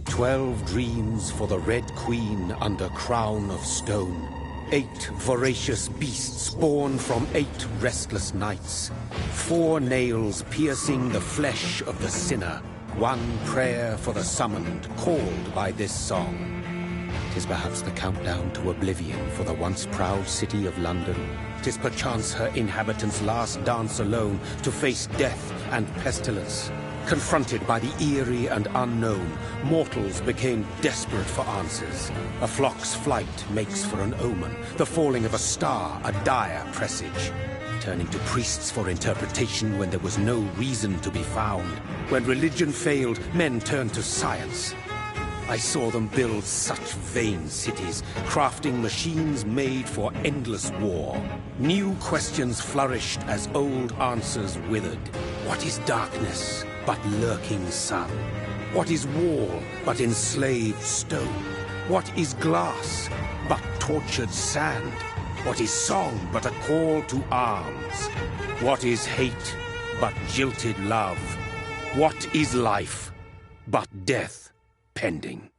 12 dreams for the Red Queen under crown of stone. 8 voracious beasts born from 8 restless nights. 4 nails piercing the flesh of the sinner. 1 prayer for the summoned, called by this song. 'Tis perhaps the countdown to oblivion for the once proud city of London. 'Tis perchance her inhabitants' last dance alone to face death and pestilence. Confronted by the eerie and unknown, mortals became desperate for answers. A flock's flight makes for an omen, the falling of a star a dire presage. Turning to priests for interpretation when there was no reason to be found. When religion failed, men turned to science. I saw them build such vain cities, crafting machines made for endless war. New questions flourished as old answers withered. What is darkness but lurking sun? What is wall but enslaved stone? What is glass but tortured sand? What is song but a call to arms? What is hate but jilted love? What is life but death pending?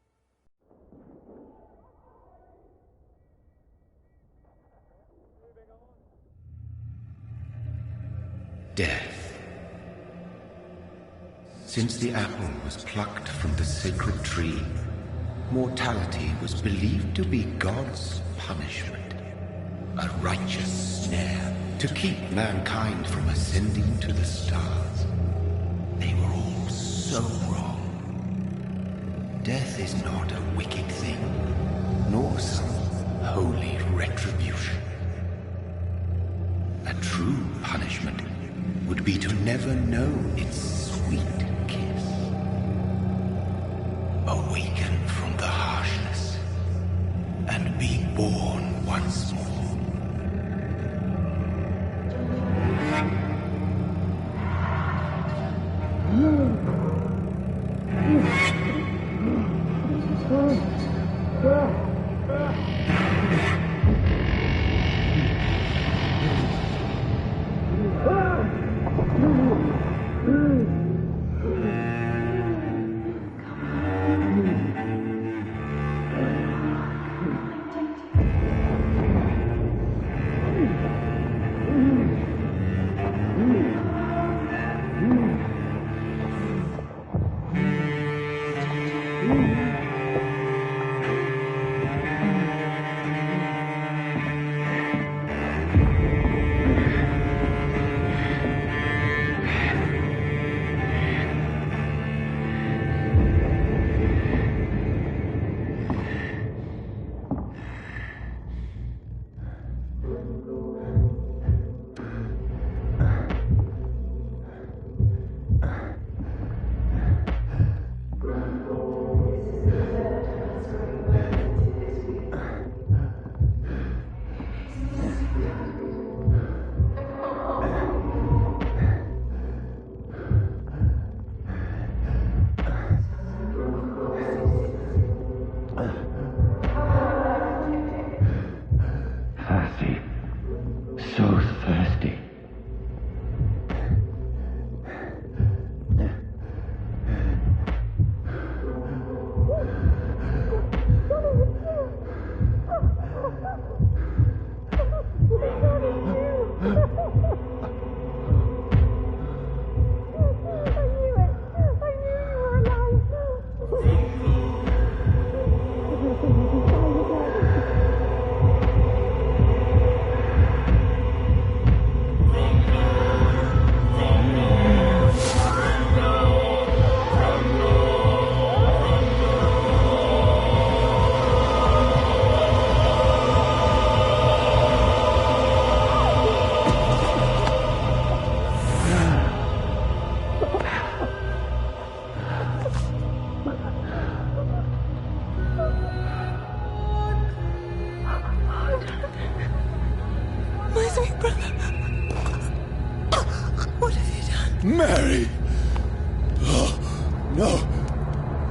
Death. Since the apple was plucked from the sacred tree, mortality was believed to be God's punishment. A righteous snare to keep mankind from ascending to the stars. They were all so wrong. Death is not a wicked thing, nor some holy retribution. A true punishment would be to never know its sweet kiss. Awaken from the harshness and be born once more. Mary! Oh, no.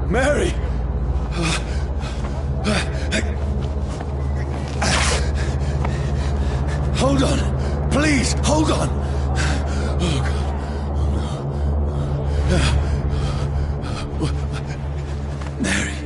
Mary! Hold on. Please, hold on. Oh, God. Oh, no. Mary.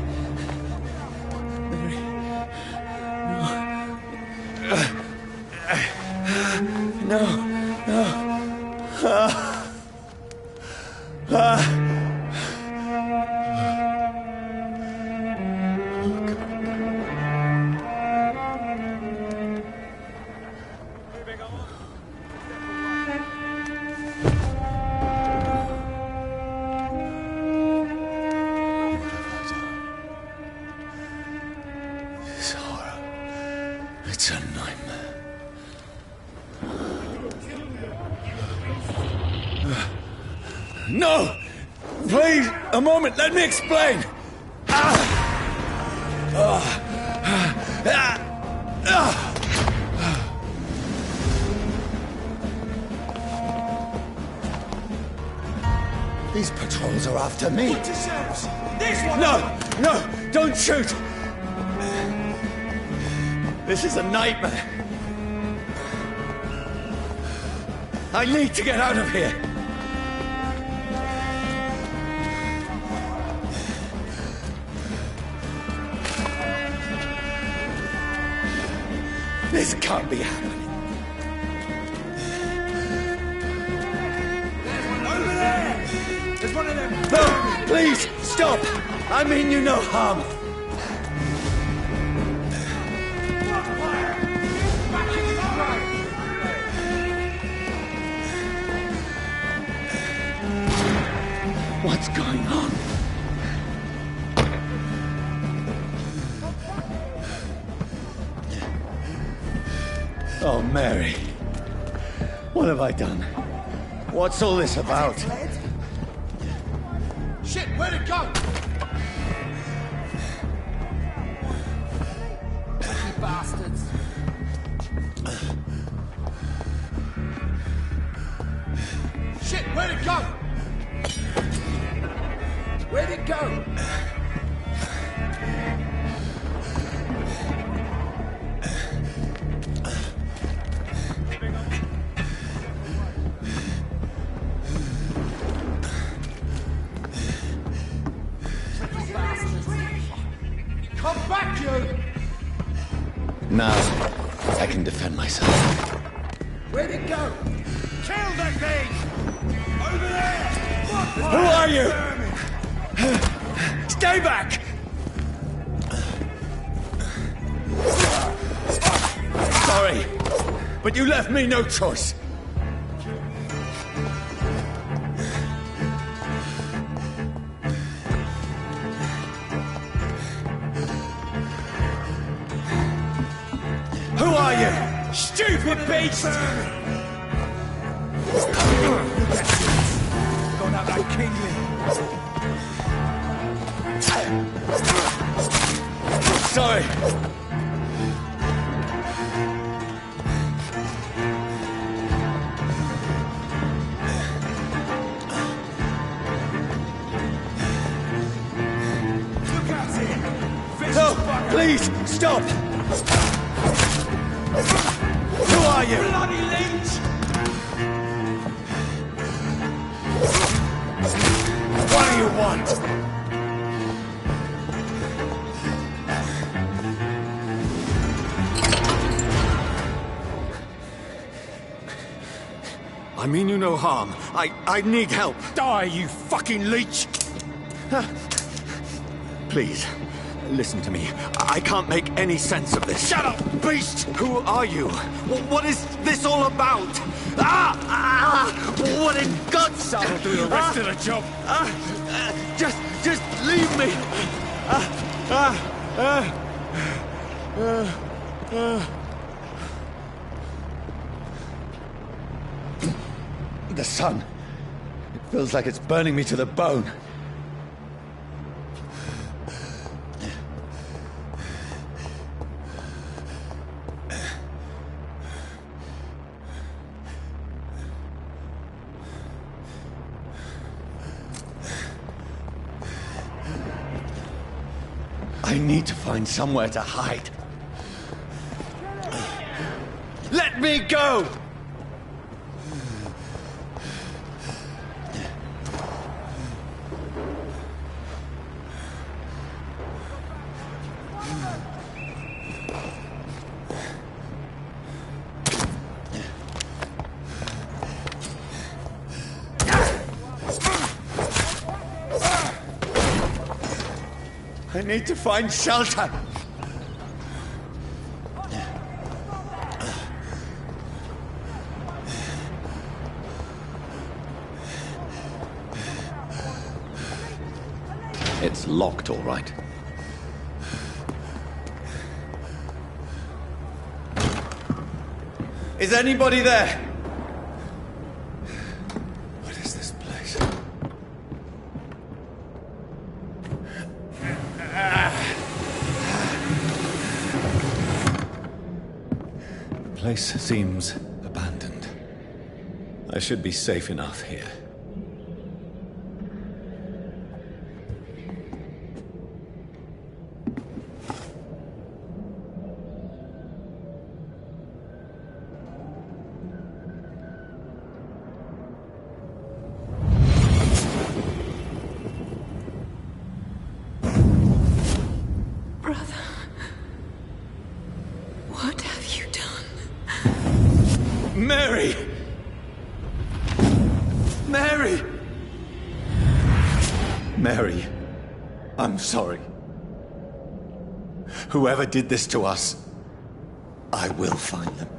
No! Please, a moment, let me explain! These patrols are after me. This one! No! No! Don't shoot! This is a nightmare. I need to get out of here. This can't be happening. Over there! There's one of them! No! Please, stop! I mean you no harm. What's going on? Oh, Mary. What have I done? What's all this about? Shit, where'd it go? You bastards. Shit, where'd it go? Where'd it go? Come back, you! Now, I can defend myself. Where'd it go? Kill that thing! Over there! Who are you? Stay back! Sorry, but you left me no choice. Who are you? Stupid beast! Gone out like kingling. Sorry. Look out here! Vicious No, bugger. please, stop! Who are you? Bloody leech! What do you want? I mean you no harm. I need help. Die, you fucking leech! Please, listen to me. I can't make any sense of this. Shut up, beast! Who are you? What is this all about? What in God's name? I'll do the rest of the job. Just leave me. The sun. It feels like it's burning me to the bone. I need to find somewhere to hide. Let me go! I need to find shelter. It's locked, all right. Is anybody there? What is this place? The place seems abandoned. I should be safe enough here. What have you done? Mary! Mary! Mary, I'm sorry. Whoever did this to us, I will find them.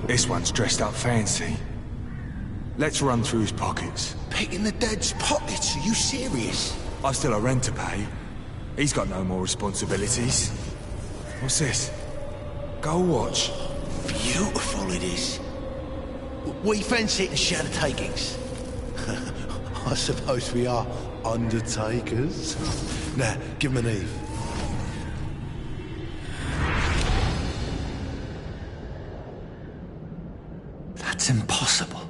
This one's dressed up fancy. Let's run through his pockets. Picking the dead's pockets? Are you serious? I've still a rent to pay. He's got no more responsibilities. What's this? Gold watch. Beautiful it is. We fancy it and share the takings. I suppose we are undertakers. Now, give him an Eve. That's impossible.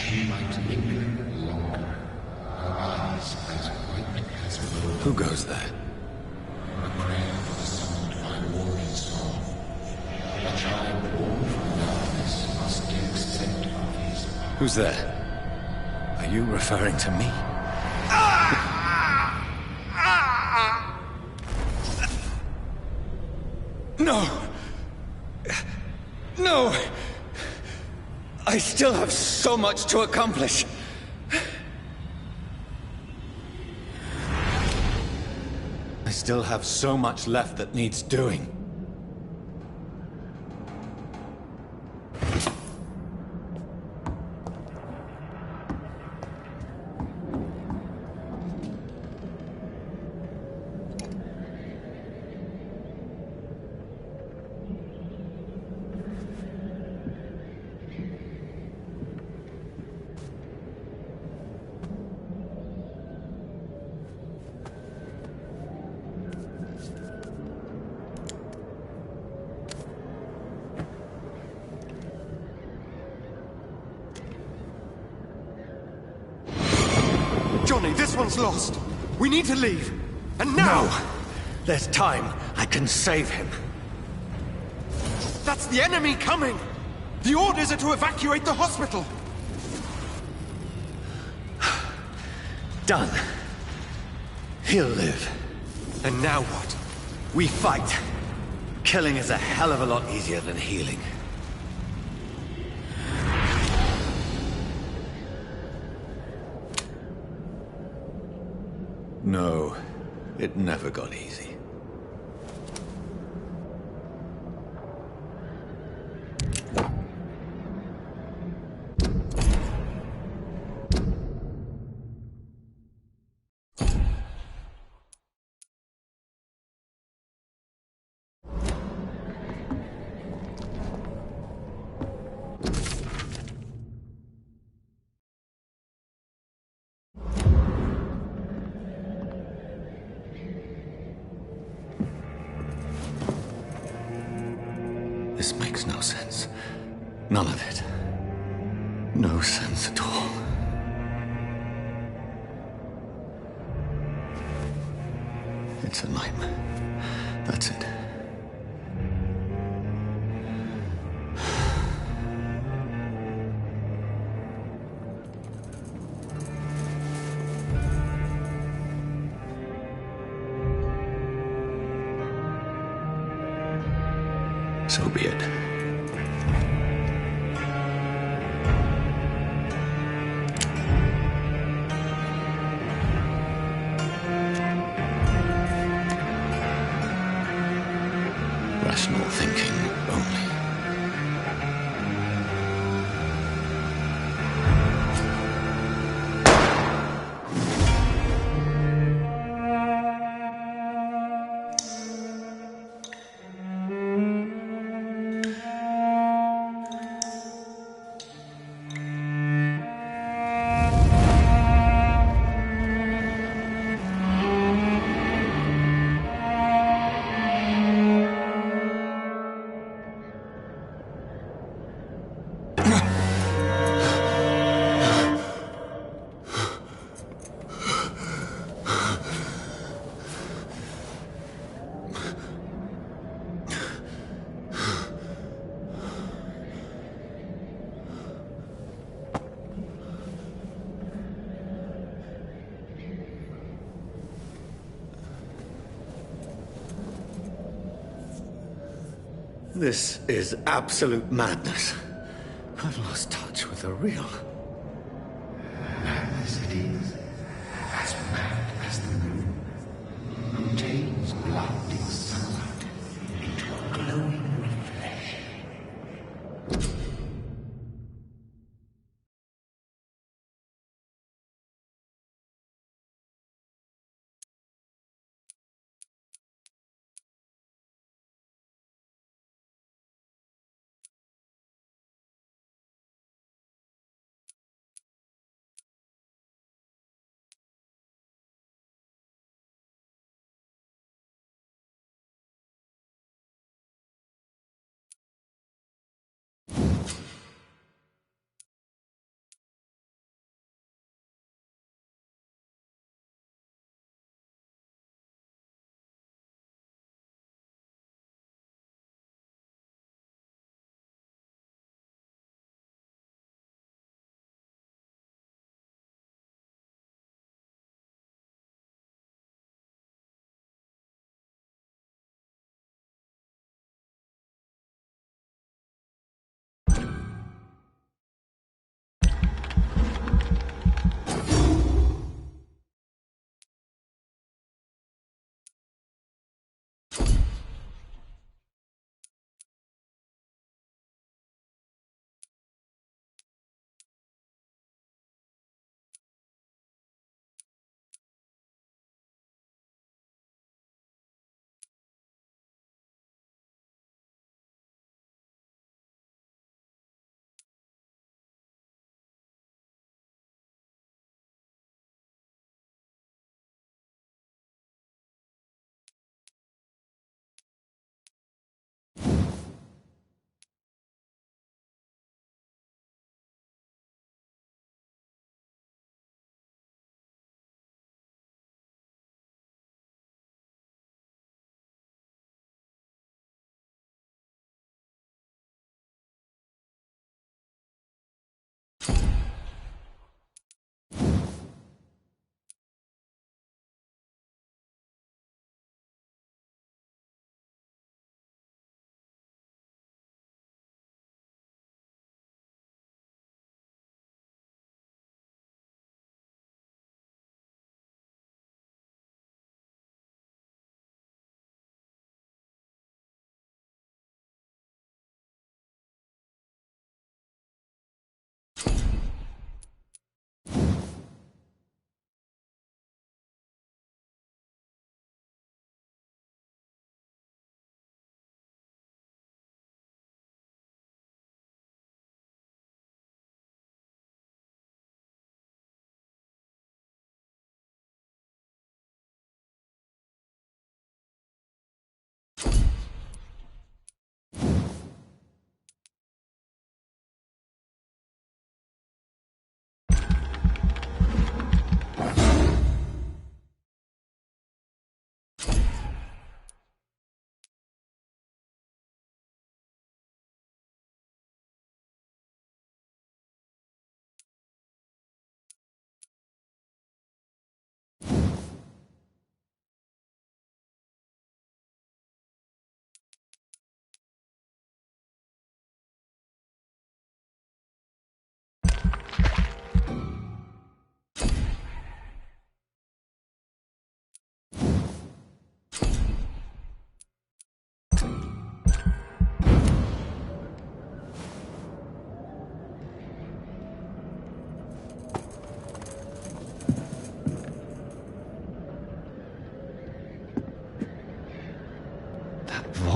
she might linger longer, her eyes as white as milk. Who goes there? A prayer for the son to find warning soul. A child born from darkness must give scent of his power. Who's there? Are you referring to me? No! No! I still have so much to accomplish. I still have so much left that needs doing. Johnny, this one's lost. We need to leave. And now! No! There's time. I can save him. That's the enemy coming! The orders are to evacuate the hospital! Done. He'll live. And now what? We fight. Killing is a hell of a lot easier than healing. No, it never got easy. This makes no sense. None of it. No sense at all. It's a nightmare. That's it. So be it. Rational thinking only. This is absolute madness. I've lost touch with the real. As it is, as mad as the moon, contains blinding sunlight into a glowing reflection.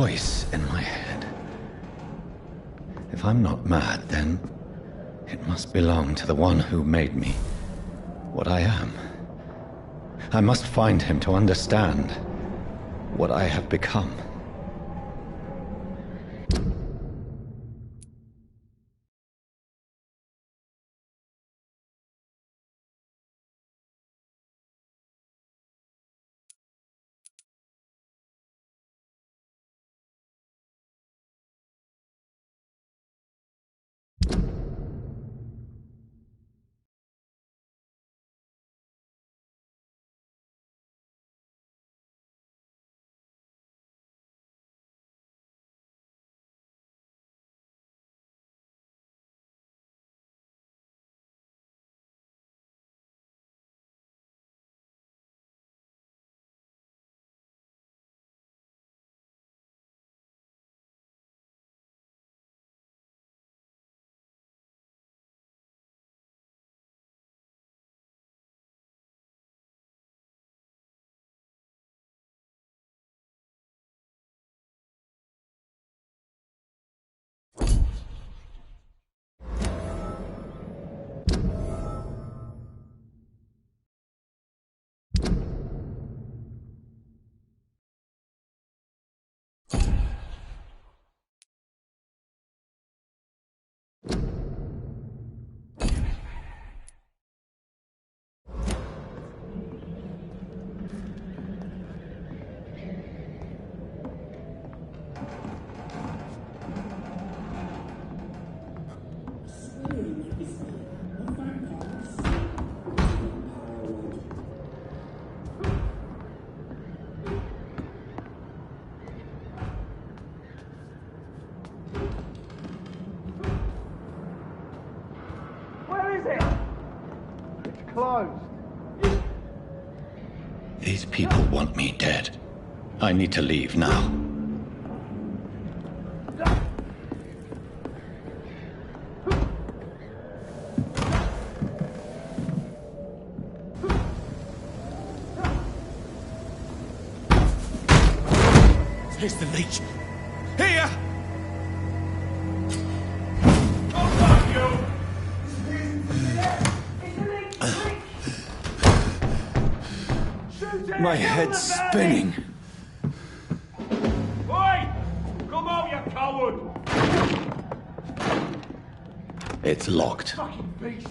voice in my head. If I'm not mad, then it must belong to the one who made me what I am. I must find him to understand what I have become. These people want me dead. I need to leave now. Here's the leech. Here! My head's spinning. Oi! Come out, you coward! It's locked. Fucking beasts!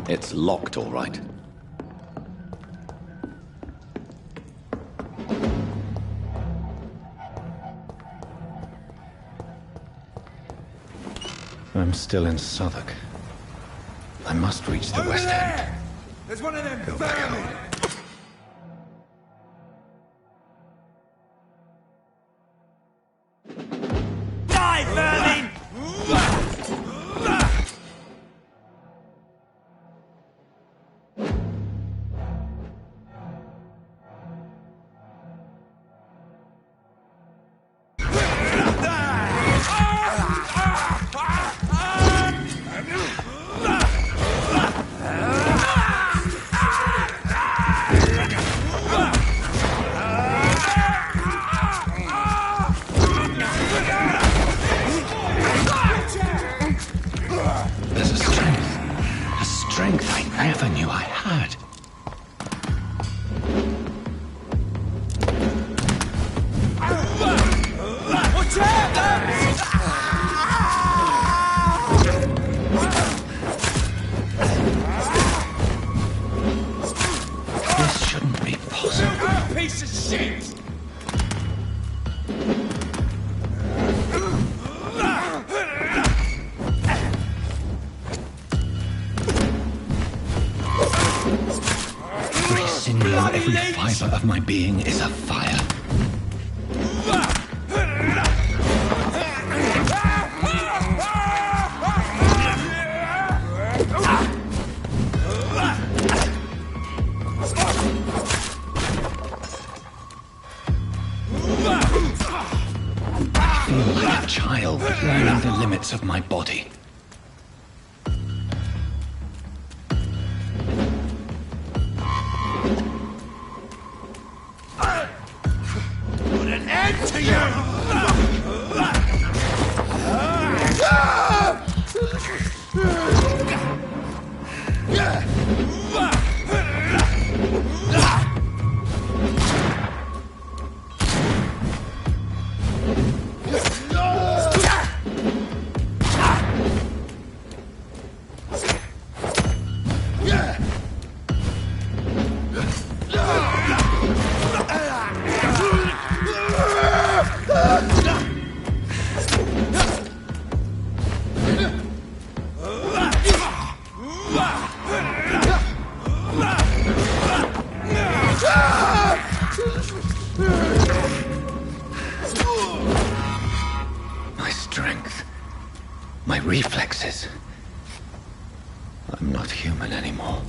It's locked, all right. I'm still in Southwark. I must reach the West End. There's one of them Go back vermin! home. Die, vermin! fiber of my being is afire. I feel like a child learning the limits of my body. Put an end to you! My strength, my reflexes. I'm not human anymore.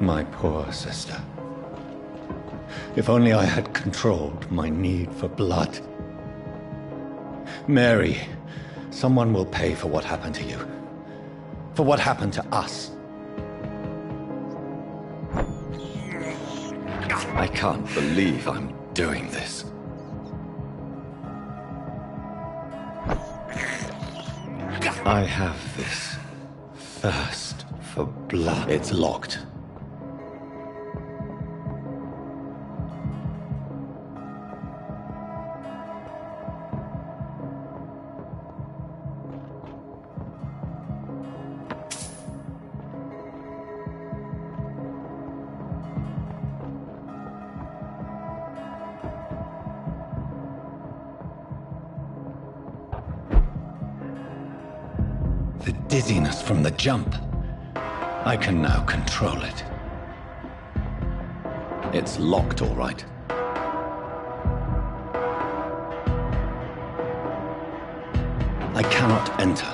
My poor sister. If only I had controlled my need for blood. Mary, someone will pay for what happened to you. For what happened to us. I can't believe I'm doing this. I have this thirst for blood. It's locked. The dizziness from the jump. I can now control it. It's locked, all right. I cannot enter.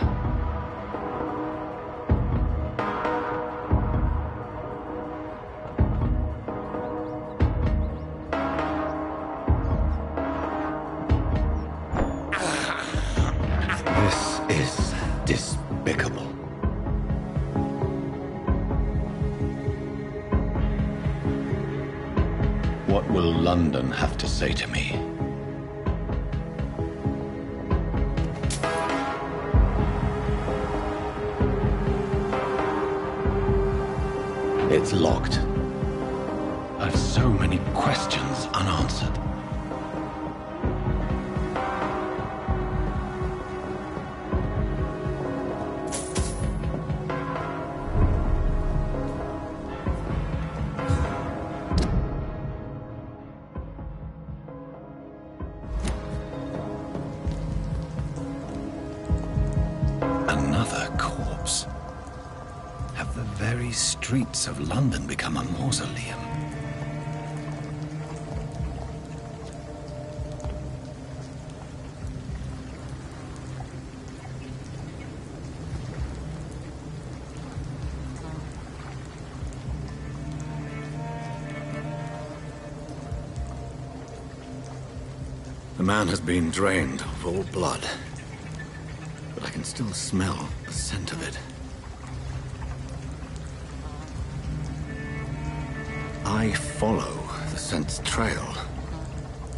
This is despicable. What will London have to say to me? It's locked. I've so many questions unanswered. Another corpse. Have the very streets of London become a mausoleum? man has been drained of all blood, but I can still smell the scent of it. I follow the scent's trail.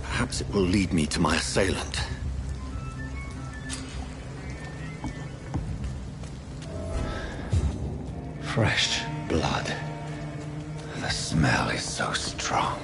Perhaps it will lead me to my assailant. Fresh blood. The smell is so strong.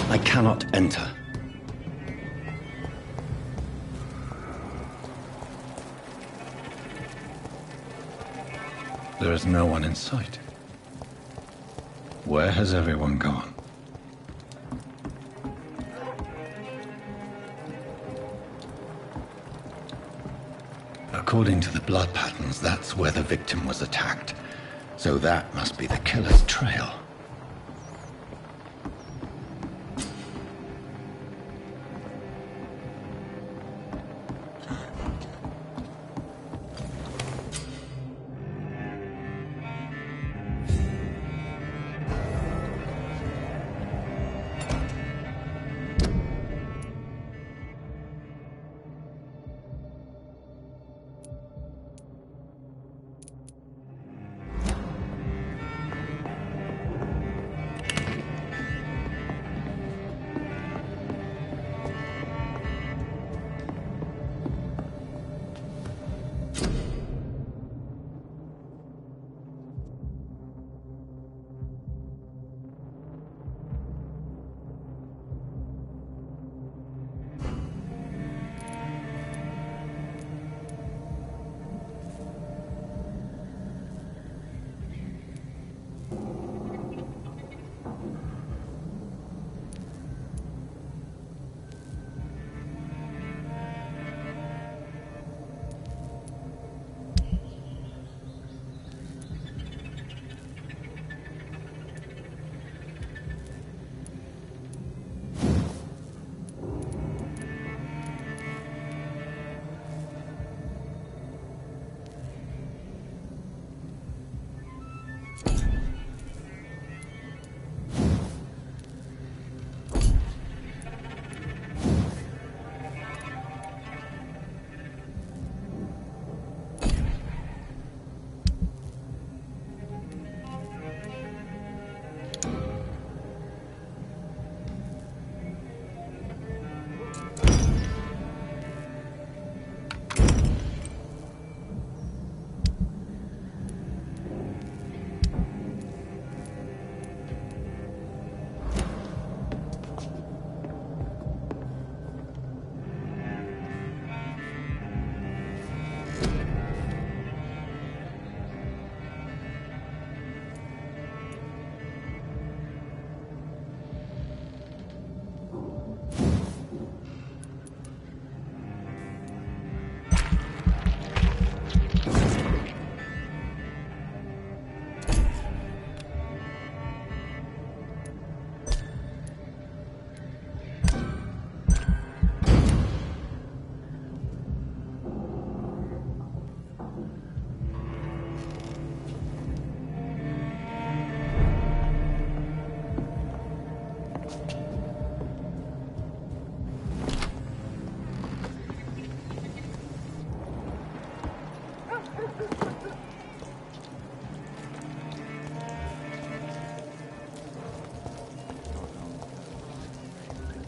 I cannot enter. There is no one in sight. Where has everyone gone? According to the blood patterns, that's where the victim was attacked. So that must be the killer's trail.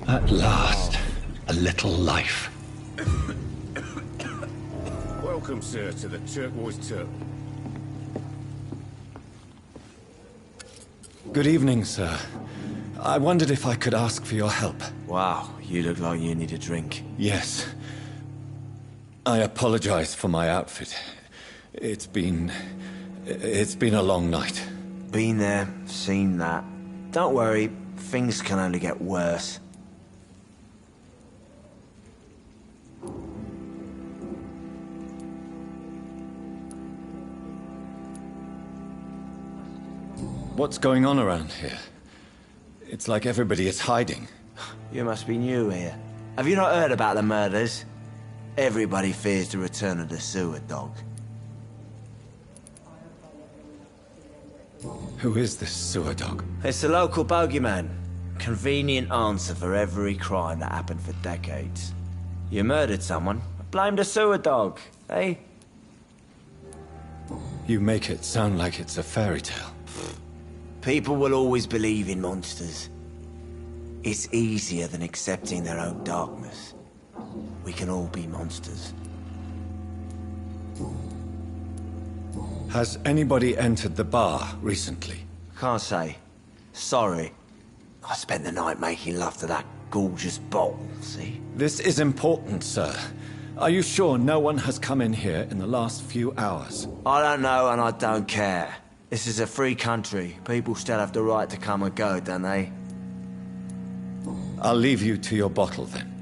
At last, a little life. Welcome, sir, to the Turquoise Turtle. Good evening, sir. I wondered if I could ask for your help. Wow, you look like you need a drink. Yes. I apologize for my outfit. It's been a long night. Been there, seen that. Don't worry, things can only get worse. What's going on around here? It's like everybody is hiding. You must be new here. Have you not heard about the murders? Everybody fears the return of the sewer dog. Who is this sewer dog? It's the local bogeyman. Convenient answer for every crime that happened for decades. You murdered someone, blame the sewer dog, eh? You make it sound like it's a fairy tale. People will always believe in monsters. It's easier than accepting their own darkness. We can all be monsters. Has anybody entered the bar recently? Can't say. Sorry. I spent the night making love to that gorgeous bottle, see? This is important, sir. Are you sure no one has come in here in the last few hours? I don't know and I don't care. This is a free country. People still have the right to come and go, don't they? I'll leave you to your bottle then.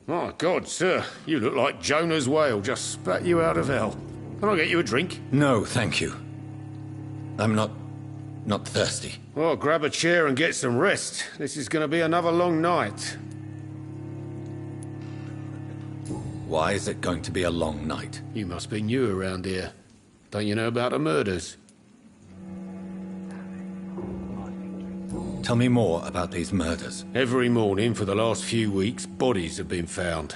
My God, sir, you look like Jonah's whale just spat you out of hell. Can I get you a drink? No, thank you. I'm not thirsty. Well, grab a chair and get some rest. This is going to be another long night. Why is it going to be a long night? You must be new around here. Don't you know about the murders? Tell me more about these murders. Every morning for the last few weeks, bodies have been found.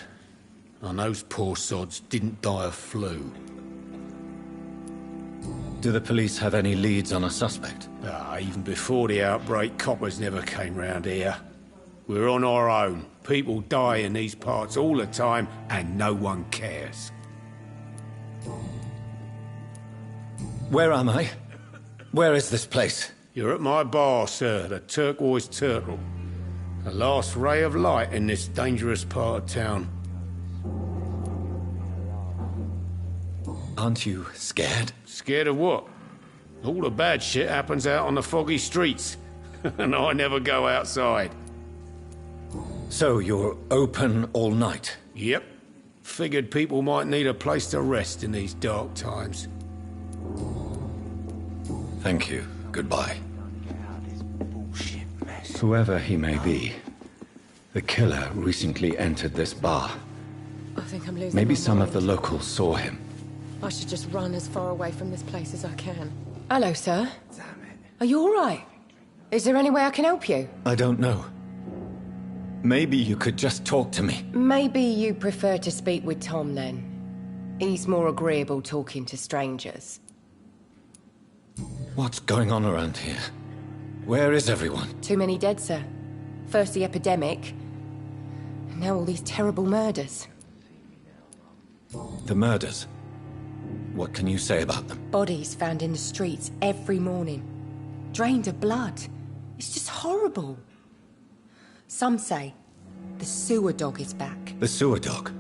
And those poor sods didn't die of flu. Do the police have any leads on a suspect? Even before the outbreak, coppers never came round here. We're on our own. People die in these parts all the time, and no one cares. Where am I? Where is this place? You're at my bar, sir, the Turquoise Turtle. The last ray of light in this dangerous part of town. Aren't you scared? Scared of what? All the bad shit happens out on the foggy streets. And I never go outside. So you're open all night? Yep. Figured people might need a place to rest in these dark times. Thank you. Goodbye. Bullshit mess. Whoever he may be, the killer recently entered this bar. I think I'm losing Maybe my some of mind. the locals saw him. I should just run as far away from this place as I can. Hello, sir. Damn it. Are you all right? Is there any way I can help you? I don't know. Maybe you could just talk to me. Maybe you prefer to speak with Tom, then. He's more agreeable talking to strangers. What's going on around here? Where is everyone? Too many dead, sir. First the epidemic, and now all these terrible murders. The murders. What can you say about them? Bodies found in the streets every morning. Drained of blood. It's just horrible. Some say the sewer dog is back. The sewer dog?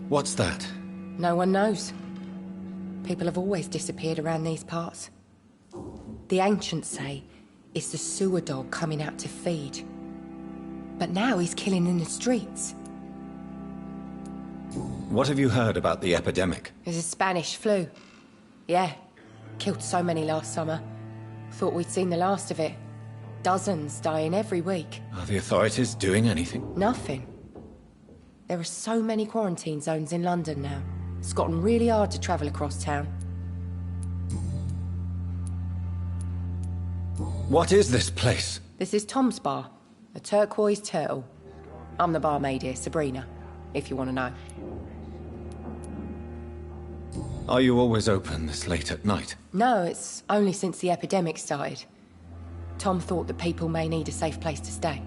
What's that? No one knows. People have always disappeared around these parts. The ancients say it's the sewer dog coming out to feed. But now he's killing in the streets. What have you heard about the epidemic? There's a Spanish flu. Yeah. Killed so many last summer. Thought we'd seen the last of it. Dozens dying every week. Are the authorities doing anything? Nothing. There are so many quarantine zones in London now. It's gotten really hard to travel across town. What is this place? This is Tom's bar, a Turquoise Turtle. I'm the barmaid here, Sabrina, if you want to know. Are you always open this late at night? No, it's only since the epidemic started. Tom thought that people may need a safe place to stay.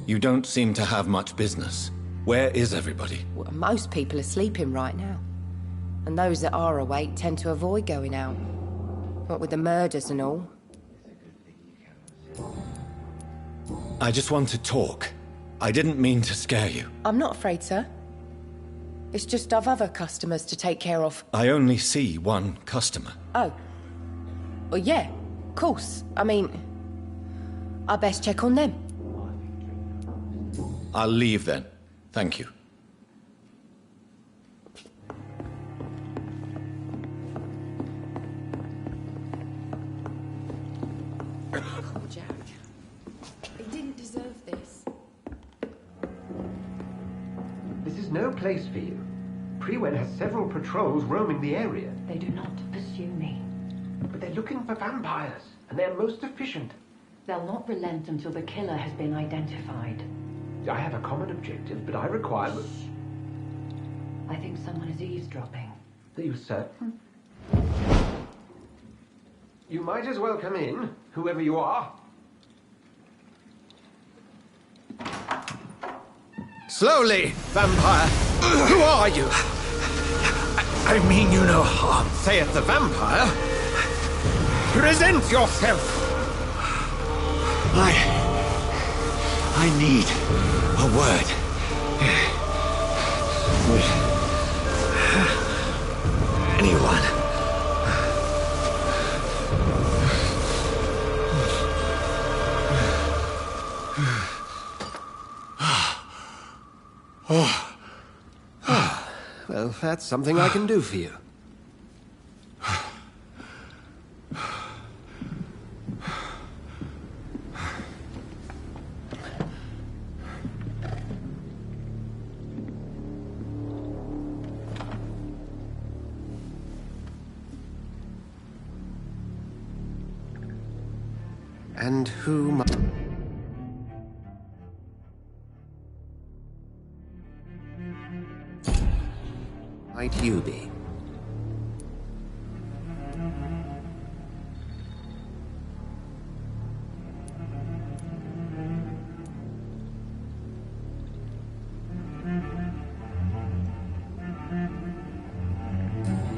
You don't seem to have much business. Where is everybody? Well, most people are sleeping right now. And those that are awake tend to avoid going out. What with the murders and all. I just want to talk. I didn't mean to scare you. I'm not afraid, sir. It's just I've other customers to take care of. I only see one customer. Oh. Well, yeah, of course. I mean, I best check on them. I'll leave then. Thank you. Oh, Jack. He didn't deserve this. This is no place for you. Prewen has several patrols roaming the area. They do not pursue me. But they're looking for vampires, and they're most efficient. They'll not relent until the killer has been identified. I have a common objective, but I require... I think someone is eavesdropping. Are you certain? You might as well come in, whoever you are. Slowly, vampire! Who are you? I mean you no harm. Saith the vampire. Present yourself! I need a word. With anyone. Well, that's something I can do for you. And who might you be?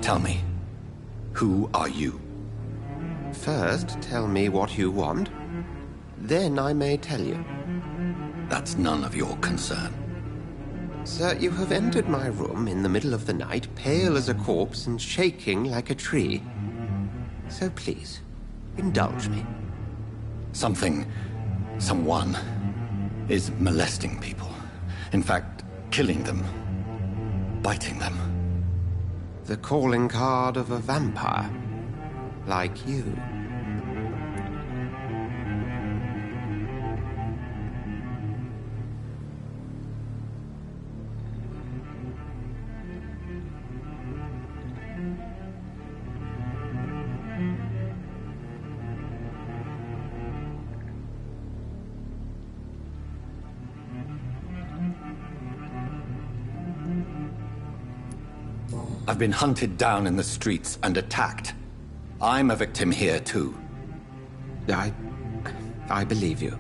Tell me, who are you? First, tell me what you want. Then I may tell you. That's none of your concern. Sir, you have entered my room in the middle of the night, pale as a corpse and shaking like a tree. So please, indulge me. Someone is molesting people. In fact, killing them. Biting them. The calling card of a vampire. Like you. I've been hunted down in the streets and attacked. I'm a victim here, too. I believe you.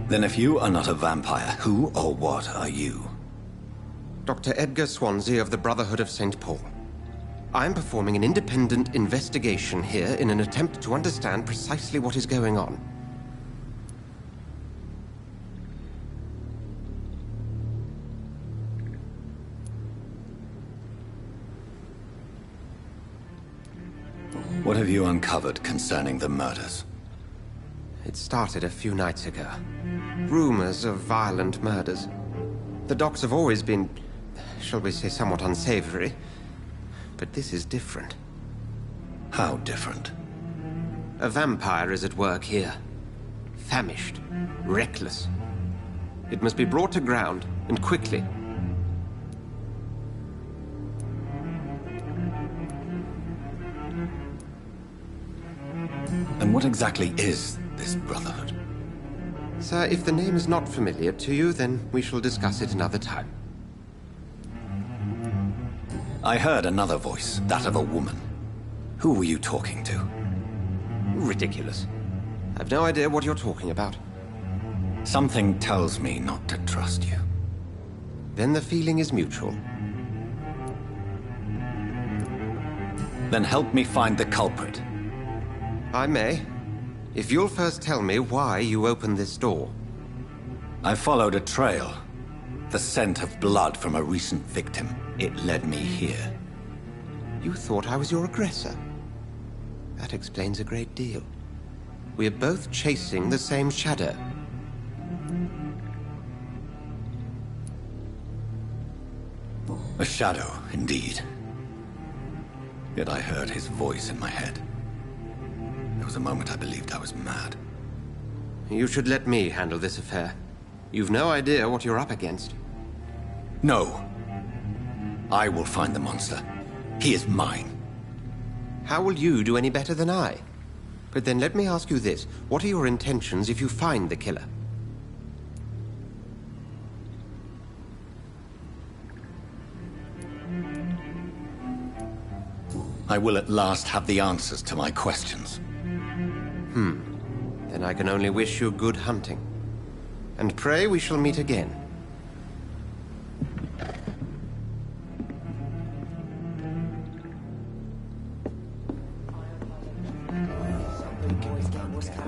Then if you are not a vampire, who or what are you? Dr. Edgar Swansea of the Brotherhood of St. Paul. I'm performing an independent investigation here in an attempt to understand precisely what is going on. What have you uncovered concerning the murders? It started a few nights ago. Rumors of violent murders. The docks have always been, shall we say, somewhat unsavory. But this is different. How different? A vampire is at work here. Famished. Reckless. It must be brought to ground, and quickly. And what exactly is this Brotherhood? Sir, if the name is not familiar to you, then we shall discuss it another time. I heard another voice, that of a woman. Who were you talking to? Ridiculous. I've no idea what you're talking about. Something tells me not to trust you. Then the feeling is mutual. Then help me find the culprit. I may, if you'll first tell me why you opened this door. I followed a trail. The scent of blood from a recent victim. It led me here. You thought I was your aggressor. That explains a great deal. We're both chasing the same shadow. A shadow, indeed. Yet I heard his voice in my head. There was a moment I believed I was mad. You should let me handle this affair. You've no idea what you're up against. No. I will find the monster. He is mine. How will you do any better than I? But then let me ask you this. What are your intentions if you find the killer? I will at last have the answers to my questions. Then I can only wish you good hunting. And pray we shall meet again.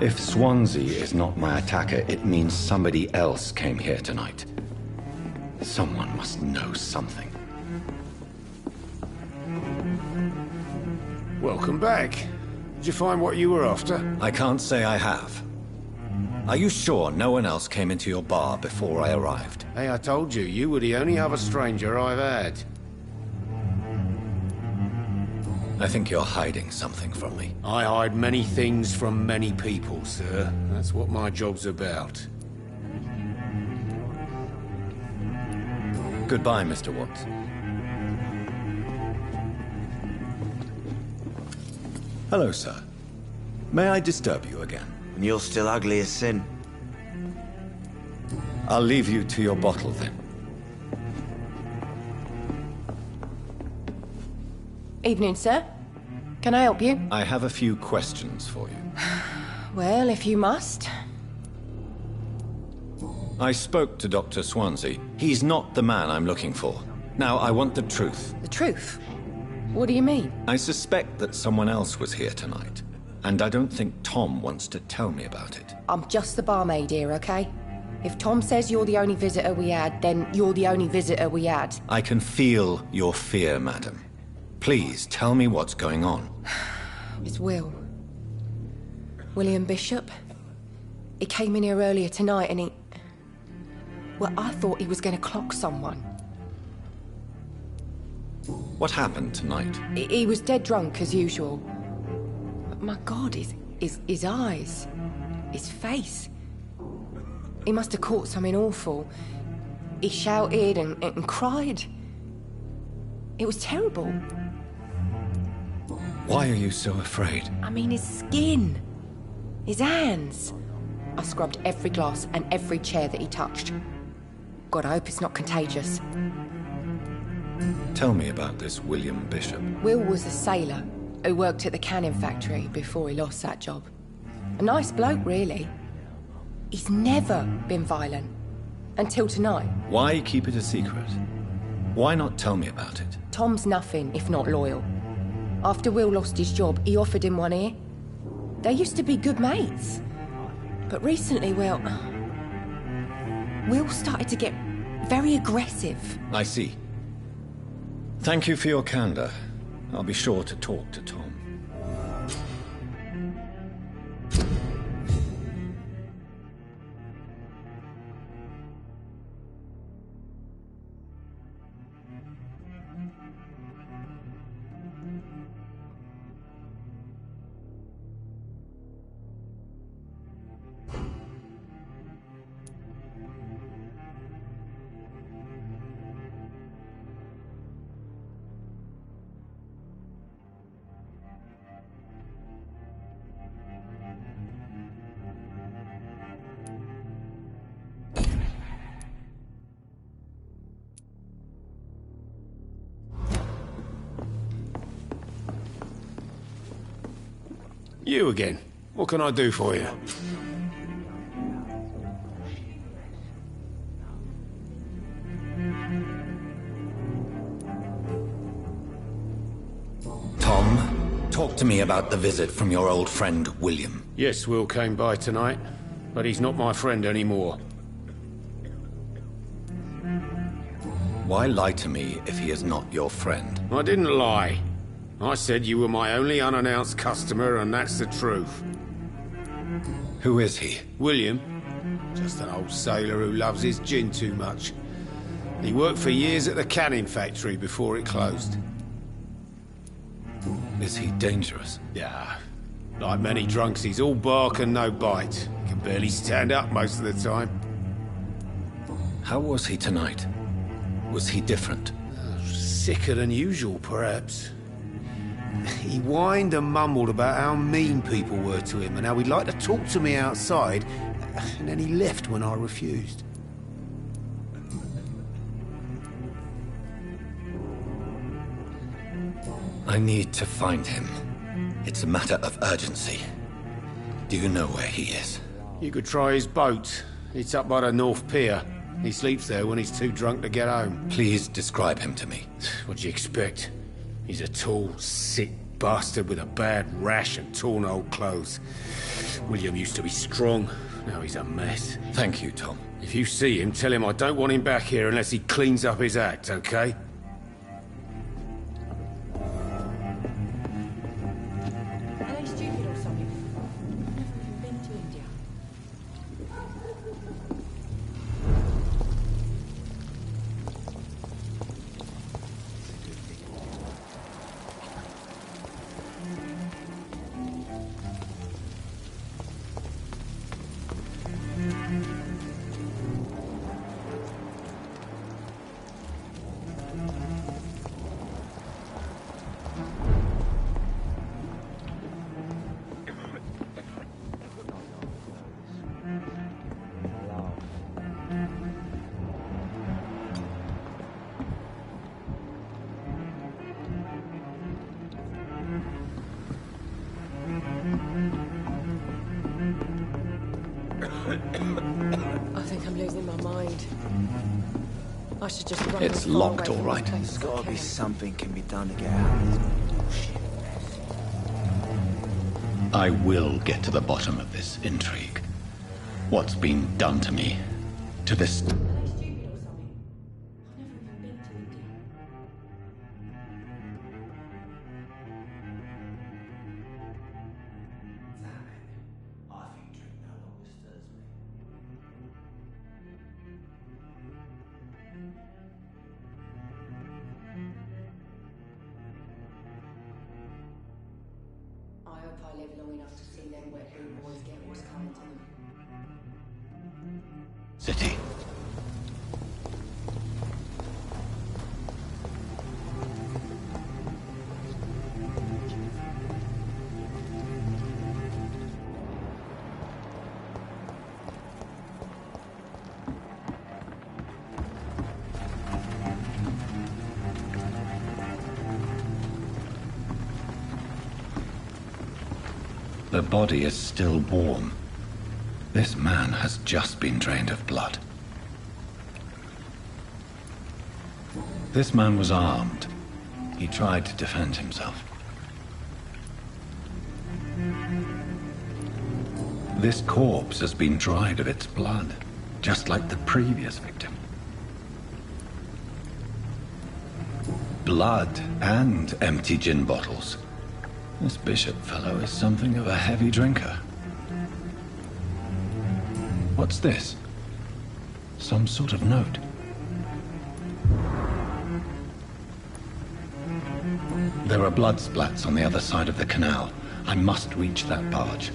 If Swansea is not my attacker, it means somebody else came here tonight. Someone must know something. Welcome back. Did you find what you were after? I can't say I have. Are you sure no one else came into your bar before I arrived? Hey, I told you, you were the only other stranger I've had. I think you're hiding something from me. I hide many things from many people, sir. That's what my job's about. Goodbye, Mr. Watts. Hello, sir. May I disturb you again? And you're still ugly as sin. I'll leave you to your bottle, then. Evening, sir. Can I help you? I have a few questions for you. Well, if you must. I spoke to Dr. Swansea. He's not the man I'm looking for. Now, I want the truth. The truth? What do you mean? I suspect that someone else was here tonight. And I don't think Tom wants to tell me about it. I'm just the barmaid here, okay? If Tom says you're the only visitor we had, then you're the only visitor we had. I can feel your fear, madam. Please, tell me what's going on. It's Will. William Bishop. He came in here earlier tonight and he... Well, I thought he was going to clock someone. What happened tonight? He was dead drunk, as usual. But my God, his eyes... his face... He must have caught something awful. He shouted and cried. It was terrible. Why are you so afraid? I mean, his skin. His hands. I scrubbed every glass and every chair that he touched. God, I hope it's not contagious. Tell me about this William Bishop. Will was a sailor who worked at the canning factory before he lost that job. A nice bloke, really. He's never been violent. Until tonight. Why keep it a secret? Why not tell me about it? Tom's nothing if not loyal. After Will lost his job, he offered him one ear. They used to be good mates. But recently, well... Will started to get very aggressive. I see. Thank you for your candor. I'll be sure to talk to Tom. You again. What can I do for you? to me about the visit from your old friend, William. Yes, Will came by tonight, but he's not my friend anymore. Why lie to me if he is not your friend? I didn't lie. I said you were my only unannounced customer, and that's the truth. Who is he? William. Just an old sailor who loves his gin too much. He worked for years at the canning factory before it closed. Is he dangerous? Yeah. Like many drunks, he's all bark and no bite. He can barely stand up most of the time. How was he tonight? Was he different? Sicker than usual, perhaps. He whined and mumbled about how mean people were to him and how he'd like to talk to me outside, and then he left when I refused. I need to find him. It's a matter of urgency. Do you know where he is? You could try his boat. It's up by the North Pier. He sleeps there when he's too drunk to get home. Please describe him to me. What do you expect? He's a tall, sick bastard with a bad rash and torn old clothes. William used to be strong. Now he's a mess. Thank you, Tom. If you see him, tell him I don't want him back here unless he cleans up his act, okay? Are they stupid or something? I've never even been to India. I think I'm losing my mind. I should just run. It's as far locked, away all from right. this place There's as I gotta be can. something can be done to get out of this bullshit mess. I will get to the bottom of this intrigue. What's been done to me? To this... Are they stupid or something? I've never even been to India. I think drink no longer stirs me. I hope I live long enough to see them wet boot boys get what's coming to them. city. The body is still warm. This man has just been drained of blood. This man was armed. He tried to defend himself. This corpse has been dried of its blood, just like the previous victim. Blood and empty gin bottles. This bishop fellow is something of a heavy drinker. What's this? Some sort of note. There are blood splats on the other side of the canal. I must reach that barge.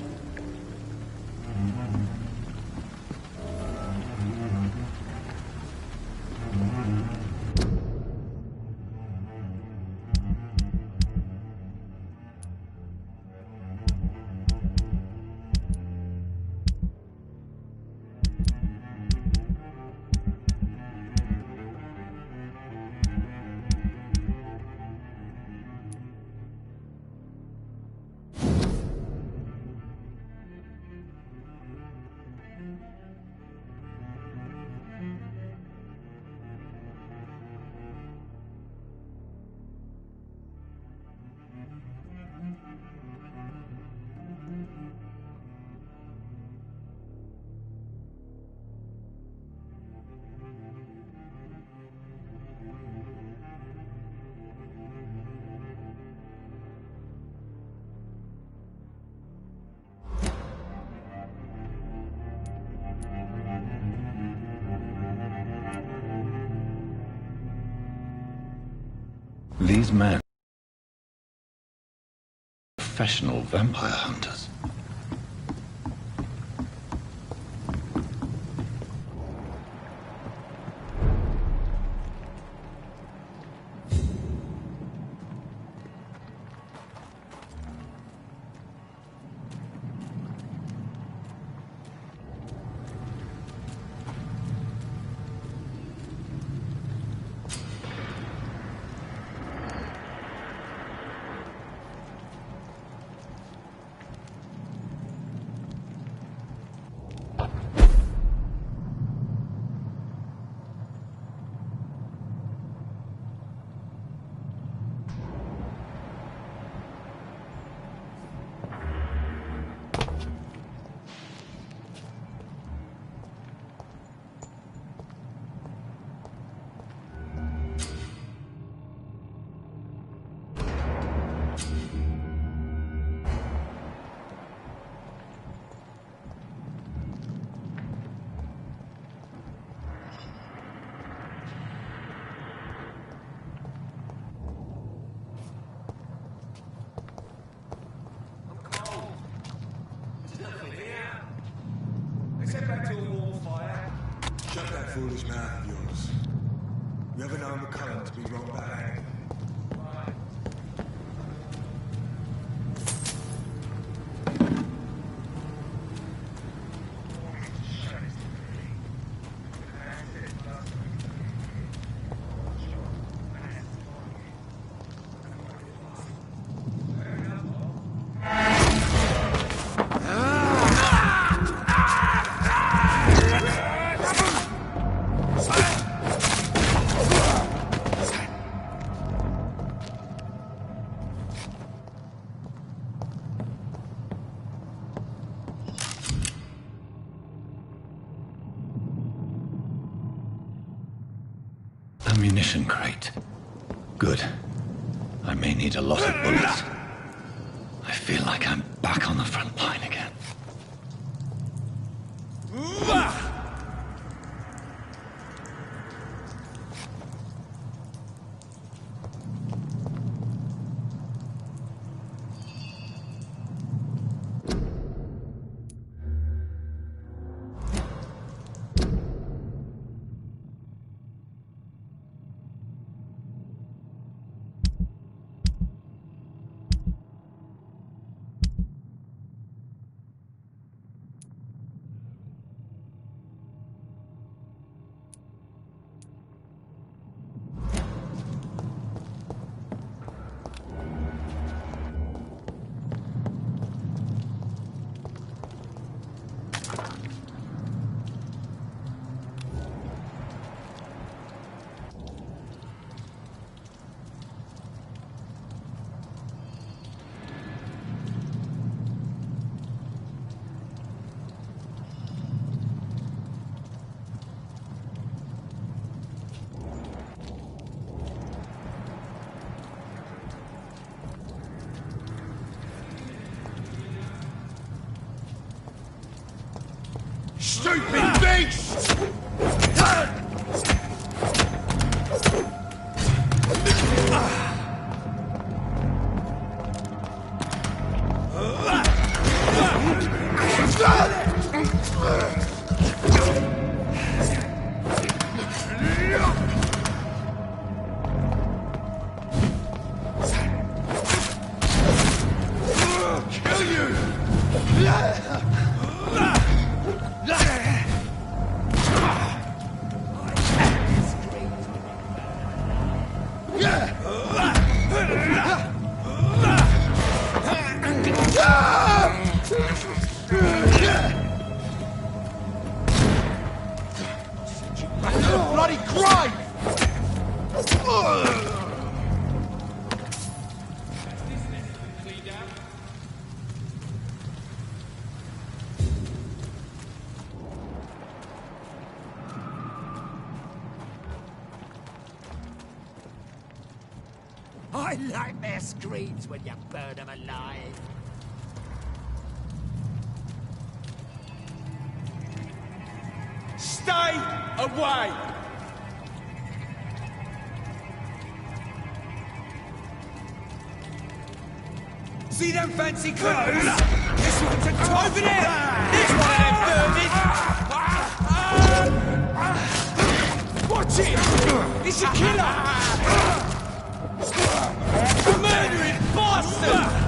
These men... professional vampire hunters. Shut that foolish mouth of yours. You ever known McCullum to be wrong by anything? Ammunition crate. Good. I may need a lot of bullets. I feel like I'm back on the front line again. Stupid beast! Kill you! Bloody crime! I like their screams when you burn them alive. Stay away! See them fancy clothes? This one's a top. Over there! There's one of them vermin! Watch it! It's a killer! A murdering bastard!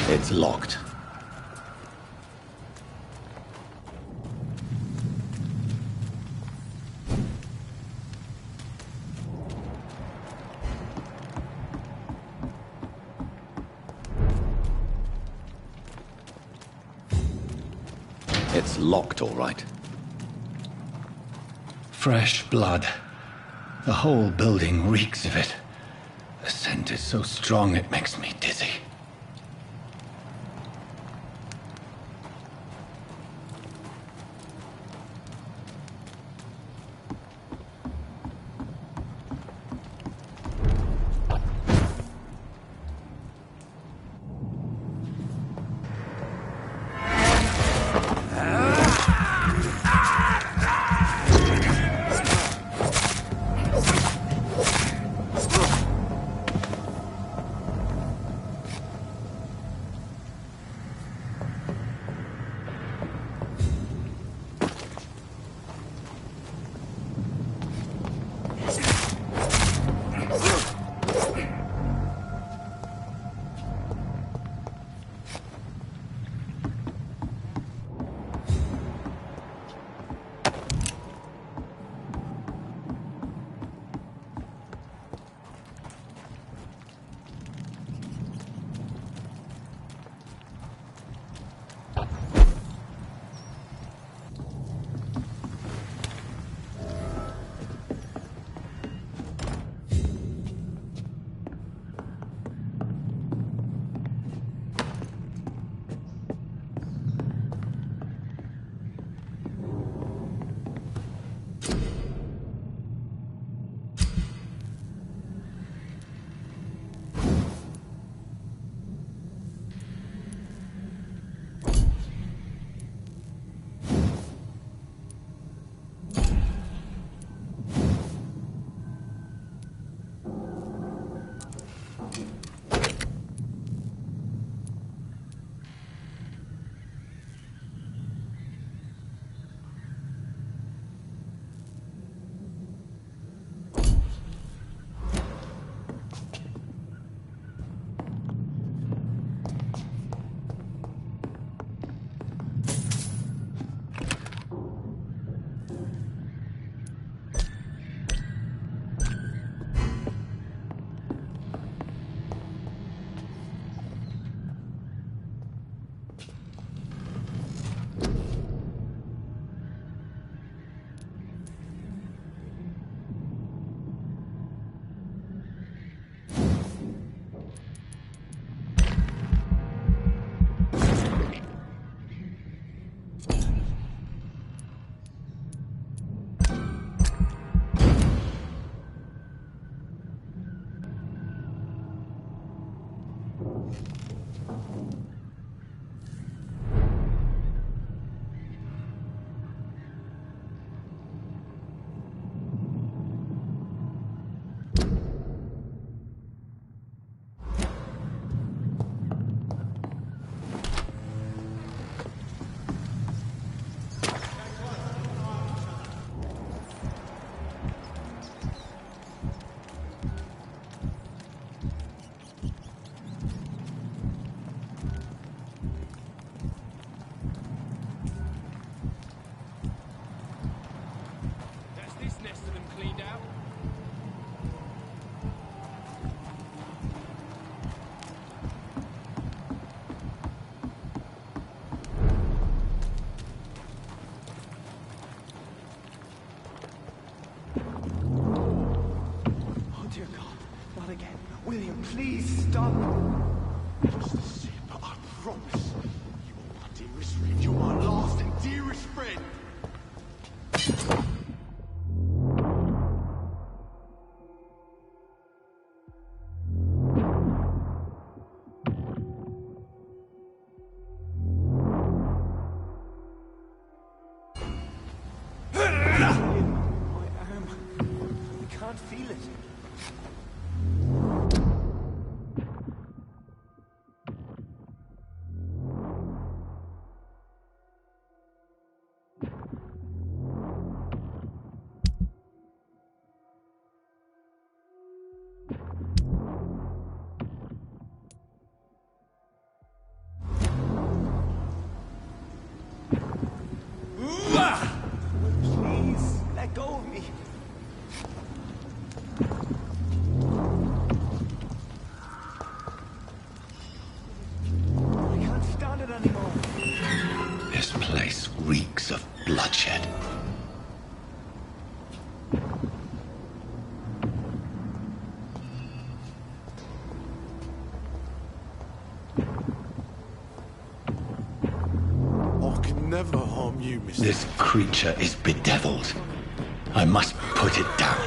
It's locked. It's locked, all right. Fresh blood. The whole building reeks of it. The scent is so strong it makes me dizzy. nest of them cleaned out. Oh dear God, not again. William, please stop. Just a sip, I promise. You are my dearest friend. You are my last and dearest friend. I can't feel it. Please, let go of me. I can't stand it anymore. This place reeks of bloodshed. I can never harm you, Mr. This creature is bedeviled. I must put it down.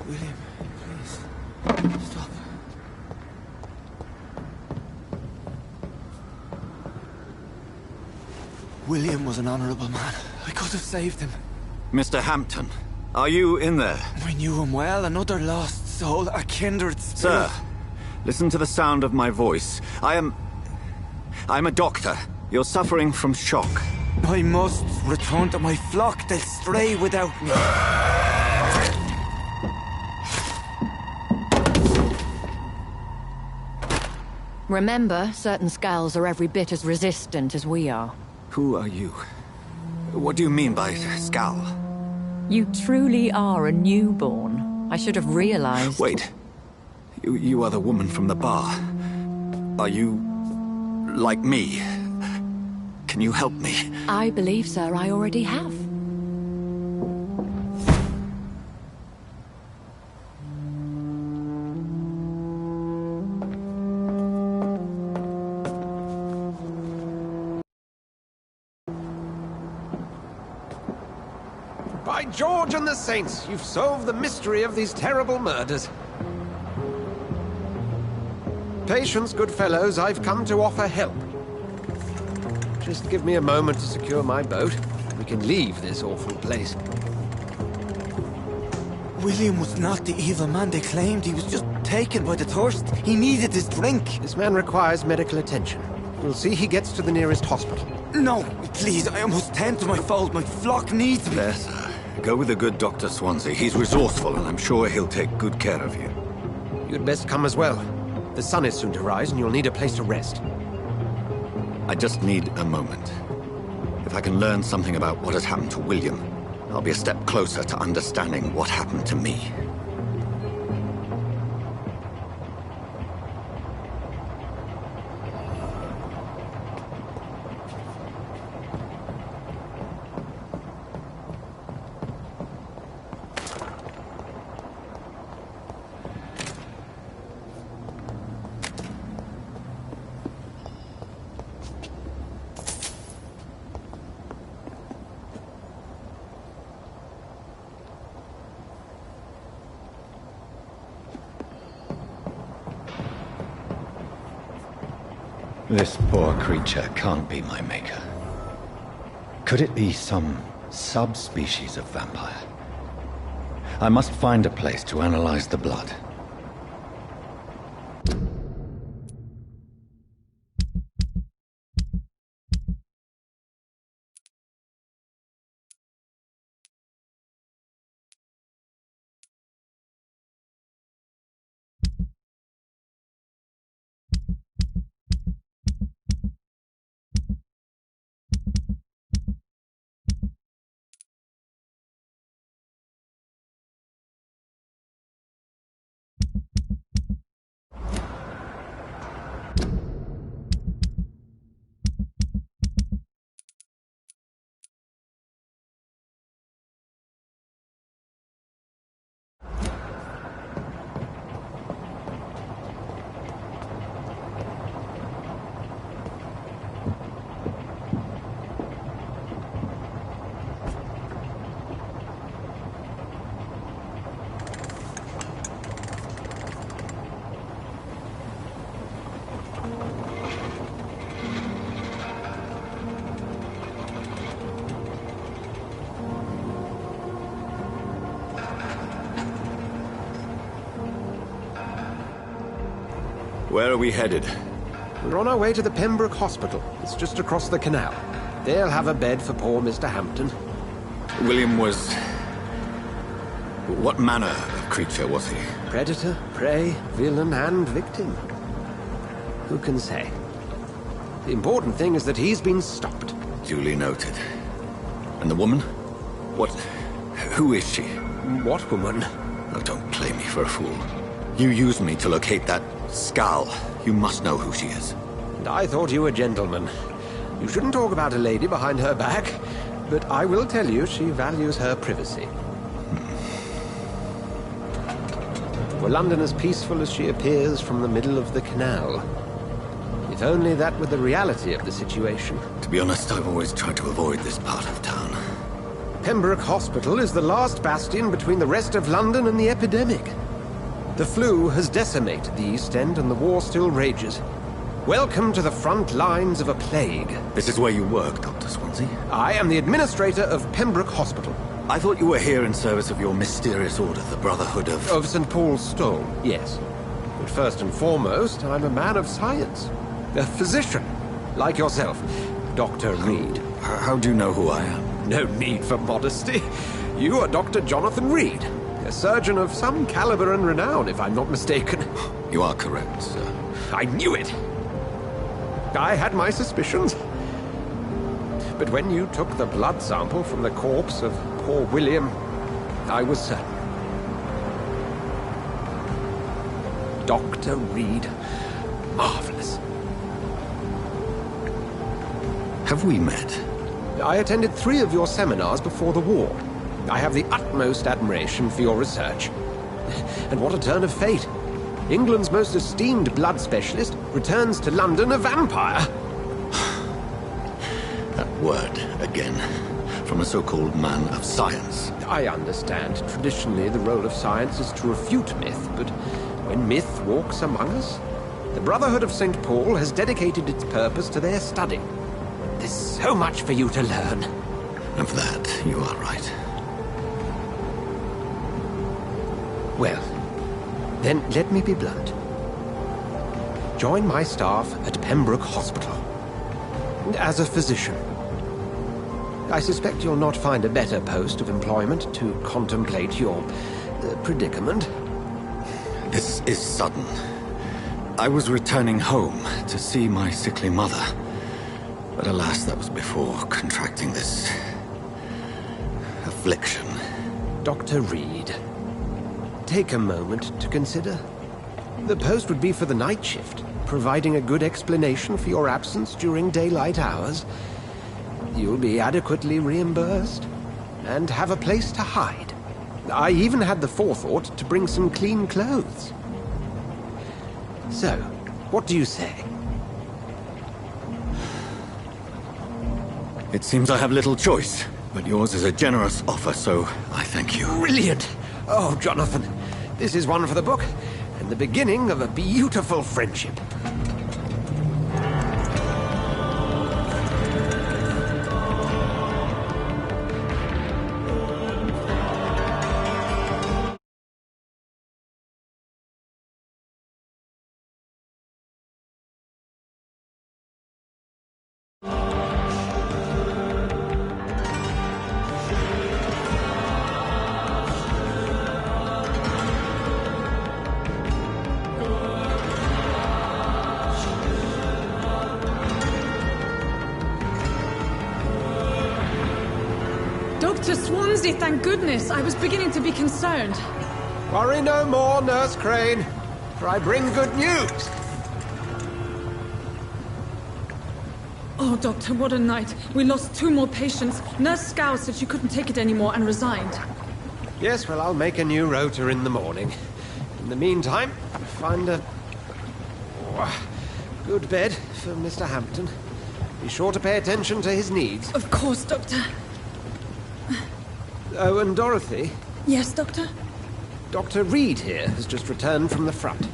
William, please. Stop. William was an honorable man. I could have saved him. Mr. Hampton, are you in there? I knew him well, another lost soul, a kindred spirit. Sir, listen to the sound of my voice. I'm a doctor. You're suffering from shock. I must return to my flock. They'll stray without me. Remember, certain skulls are every bit as resistant as we are. Who are you? What do you mean by Skal? You truly are a newborn. I should have realized. Wait. You are the woman from the bar. Are you like me? Can you help me? I believe, sir, I already have. By George and the Saints, you've solved the mystery of these terrible murders. Patience, good fellows, I've come to offer help. Just give me a moment to secure my boat. We can leave this awful place. William was not the evil man they claimed. He was just taken by the thirst. He needed his drink. This man requires medical attention. We'll see he gets to the nearest hospital. No, please, I must tend to my fold. My flock needs me. There, sir. Go with the good Dr. Swansea. He's resourceful, and I'm sure he'll take good care of you. You'd best come as well. The sun is soon to rise, and you'll need a place to rest. I just need a moment. If I can learn something about what has happened to William, I'll be a step closer to understanding what happened to me. This poor creature can't be my maker. Could it be some subspecies of vampire? I must find a place to analyze the blood. Where are we headed? We're on our way to the Pembroke Hospital. It's just across the canal. They'll have a bed for poor Mr. Hampton. William was... what manner of creature was he? Predator, prey, villain, and victim. Who can say? The important thing is that he's been stopped. Duly noted. And the woman? What... who is she? What woman? Oh, don't play me for a fool. You used me to locate that skull. You must know who she is. And I thought you a gentleman. You shouldn't talk about a lady behind her back, but I will tell you she values her privacy. Were London as peaceful as she appears from the middle of the canal? If only that were the reality of the situation. To be honest, I've always tried to avoid this part of town. Pembroke Hospital is the last bastion between the rest of London and the epidemic. The flu has decimated the East End and the war still rages. Welcome to the front lines of a plague. This is where you work, Dr. Swansea? I am the administrator of Pembroke Hospital. I thought you were here in service of your mysterious order, the Brotherhood of... Of St. Paul's Stone, yes. But first and foremost, I'm a man of science. A physician, like yourself, Dr. Reed. How do you know who I am? No need for modesty. You are Dr. Jonathan Reed. A surgeon of some caliber and renown, if I'm not mistaken. You are correct, sir. I knew it! I had my suspicions. But when you took the blood sample from the corpse of poor William, I was certain. Dr. Reed. Marvelous. Have we met? I attended 3 of your seminars before the war. I have the utmost admiration for your research. And what a turn of fate. England's most esteemed blood specialist returns to London a vampire. That word, again, from a so-called man of science. I understand. Traditionally, the role of science is to refute myth, but when myth walks among us, the Brotherhood of St. Paul has dedicated its purpose to their study. There's so much for you to learn. And for that, you are right. Well, then let me be blunt. Join my staff at Pembroke Hospital. And as a physician. I suspect you'll not find a better post of employment to contemplate your predicament. This is sudden. I was returning home to see my sickly mother. But alas, that was before contracting this affliction. Dr. Reed, take a moment to consider. The post would be for the night shift, providing a good explanation for your absence during daylight hours. You'll be adequately reimbursed, and have a place to hide. I even had the forethought to bring some clean clothes. So, what do you say? It seems I have little choice, but yours is a generous offer, so I thank you. Brilliant! Oh, Jonathan, this is one for the book, and the beginning of a beautiful friendship. Dr. Swansea, thank goodness. I was beginning to be concerned. Worry no more, Nurse Crane, for I bring good news. Oh, Doctor, what a night. We lost 2 more patients. Nurse Scow said she couldn't take it anymore and resigned. Yes, well, I'll make a new rota in the morning. In the meantime, find a good bed for Mr. Hampton. Be sure to pay attention to his needs. Of course, Doctor. Oh, and Dorothy? Yes, Doctor? Dr. Reed here has just returned from the front.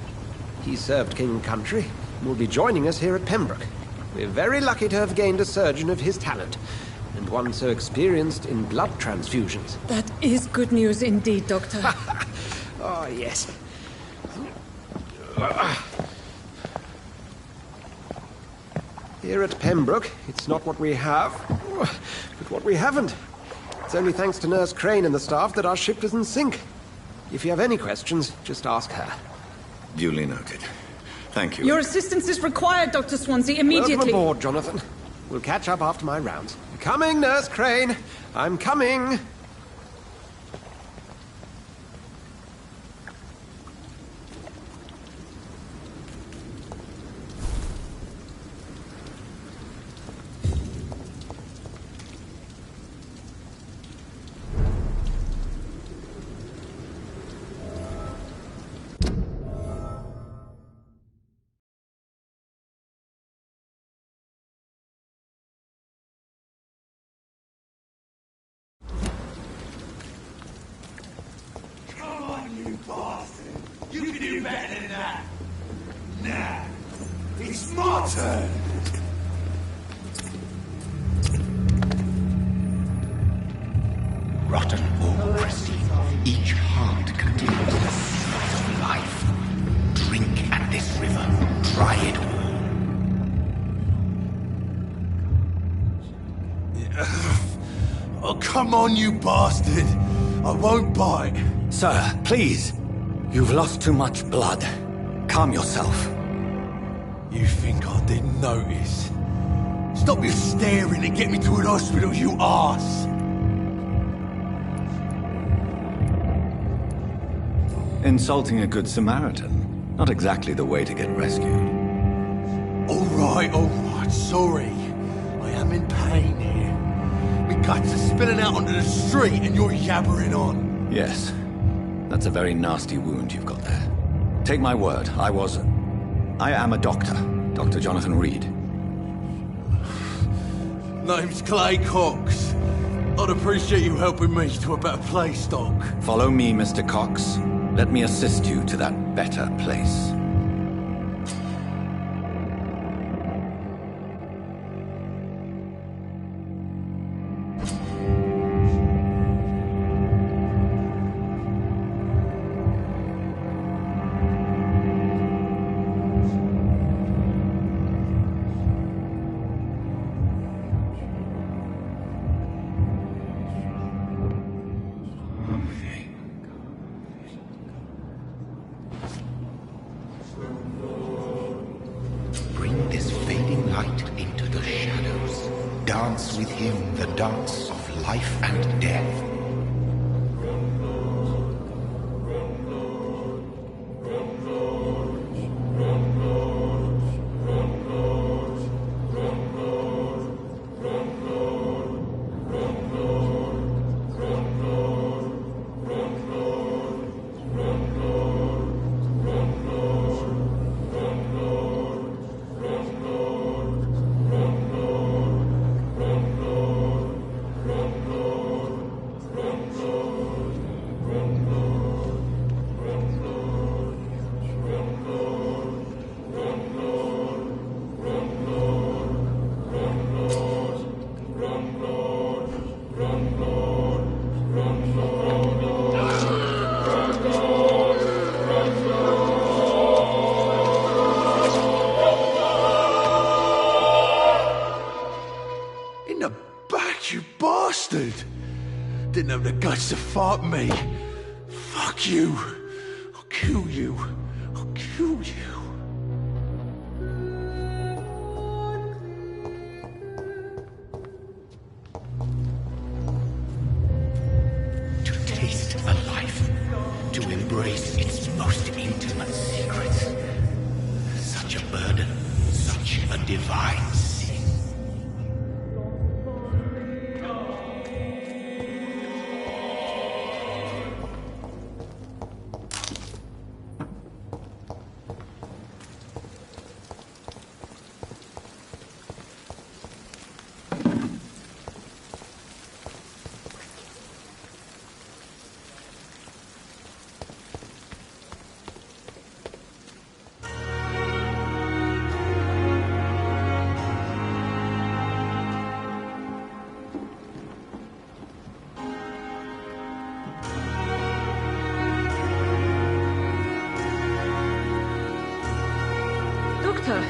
He served King and Country and will be joining us here at Pembroke. We're very lucky to have gained a surgeon of his talent, and one so experienced in blood transfusions. That is good news indeed, Doctor. Oh, yes. Here at Pembroke, it's not what we have, but what we haven't. It's only thanks to Nurse Crane and the staff that our ship doesn't sink. If you have any questions, just ask her. Duly noted. Thank you. Your assistance is required, Dr. Swansea, immediately. Welcome aboard, Jonathan. We'll catch up after my rounds. Coming, Nurse Crane. I'm coming. You can do better than that. Nah, it's my turn. Rotten or pristine, each heart contains the seed of life. Drink at this river, try it all. Oh, come on, you bastard. I won't bite. Sir, please. You've lost too much blood. Calm yourself. You think I didn't notice? Stop your staring and get me to an hospital, you arse! Insulting a good Samaritan. Not exactly the way to get rescued. All right, sorry. I am in pain here. My guts are spilling out onto the street and you're yabbering on. Yes. That's a very nasty wound you've got there. Take my word, I am a doctor. Dr. Jonathan Reed. Name's Clay Cox. I'd appreciate you helping me to a better place, Doc. Follow me, Mr. Cox. Let me assist you to that better place. dance with him the dance of life and death. Didn't have the guts to fight me. Fuck you. I'll kill you. I'll kill you. To taste a life, to embrace its most intimate secrets. Such a burden, such a divine sin.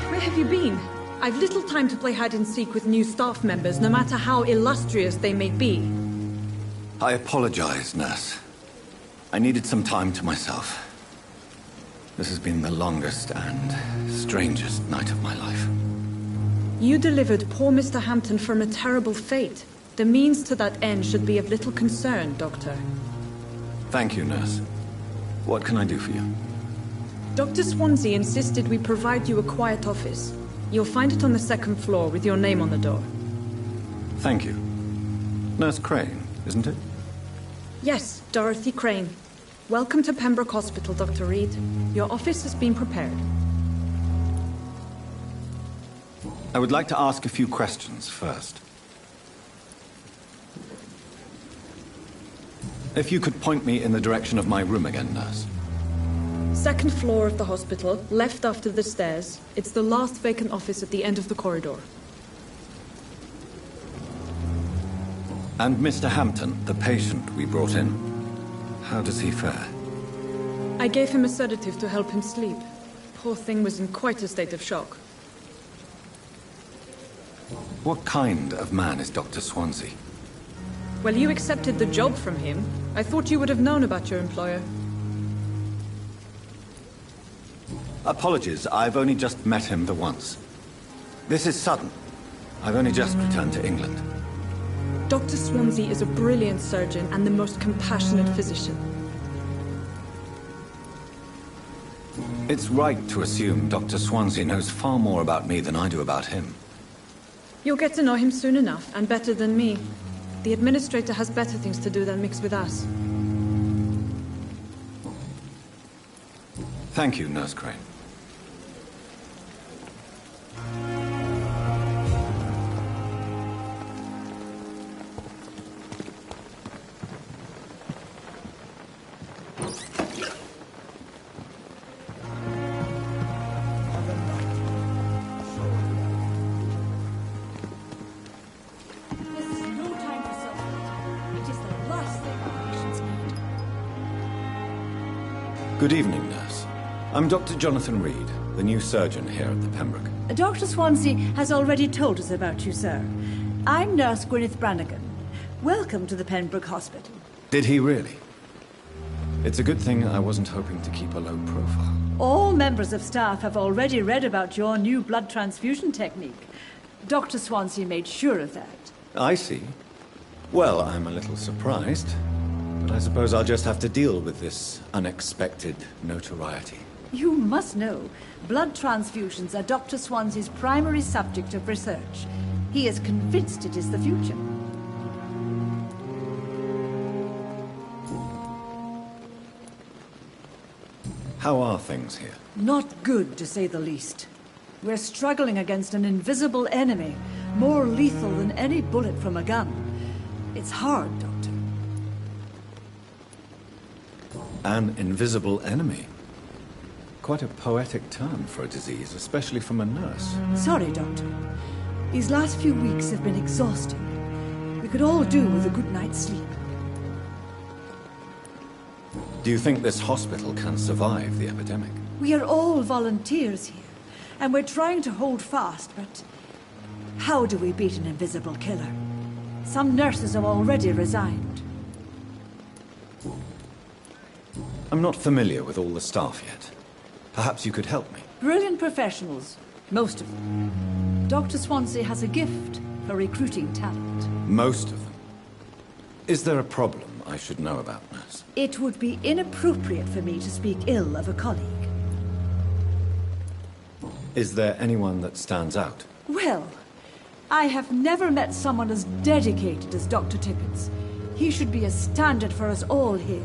Where have you been? I've little time to play hide-and-seek with new staff members, no matter how illustrious they may be. I apologize, nurse. I needed some time to myself. This has been the longest and strangest night of my life. You delivered poor Mr. Hampton from a terrible fate. The means to that end should be of little concern, Doctor. Thank you, nurse. What can I do for you? Dr. Swansea insisted we provide you a quiet office. You'll find it on the second floor with your name on the door. Thank you. Nurse Crane, isn't it? Yes, Dorothy Crane. Welcome to Pembroke Hospital, Dr. Reed. Your office has been prepared. I would like to ask a few questions first. If you could point me in the direction of my room again, nurse. Second floor of the hospital, left after the stairs. It's the last vacant office at the end of the corridor. And Mr. Hampton, the patient we brought in, how does he fare? I gave him a sedative to help him sleep. Poor thing was in quite a state of shock. What kind of man is Dr. Swansea? Well, you accepted the job from him. I thought you would have known about your employer. Apologies, I've only just met him the once. This is sudden. I've only just returned to England. Dr. Swansea is a brilliant surgeon and the most compassionate physician. It's right to assume Dr. Swansea knows far more about me than I do about him. You'll get to know him soon enough, and better than me. The administrator has better things to do than mix with us. Thank you, Nurse Crane. Good evening, nurse. I'm Dr. Jonathan Reed, the new surgeon here at the Pembroke. Dr. Swansea has already told us about you, sir. I'm Nurse Gwyneth Brannigan. Welcome to the Pembroke Hospital. Did he really? It's a good thing I wasn't hoping to keep a low profile. All members of staff have already read about your new blood transfusion technique. Dr. Swansea made sure of that. I see. Well, I'm a little surprised, but I suppose I'll just have to deal with this unexpected notoriety. You must know, blood transfusions are Dr. Swansea's primary subject of research. He is convinced it is the future. How are things here? Not good, to say the least. We're struggling against an invisible enemy, more lethal than any bullet from a gun. It's hard, Doctor. An invisible enemy? Quite a poetic term for a disease, especially from a nurse. Sorry, Doctor. These last few weeks have been exhausting. We could all do with a good night's sleep. Do you think this hospital can survive the epidemic? We are all volunteers here, and we're trying to hold fast, but how do we beat an invisible killer? Some nurses have already resigned. I'm not familiar with all the staff yet. Perhaps you could help me. Brilliant professionals, most of them. Dr. Swansea has a gift for recruiting talent. Most of them? Is there a problem I should know about, nurse? It would be inappropriate for me to speak ill of a colleague. Is there anyone that stands out? Well, I have never met someone as dedicated as Dr. Tippins. He should be a standard for us all here.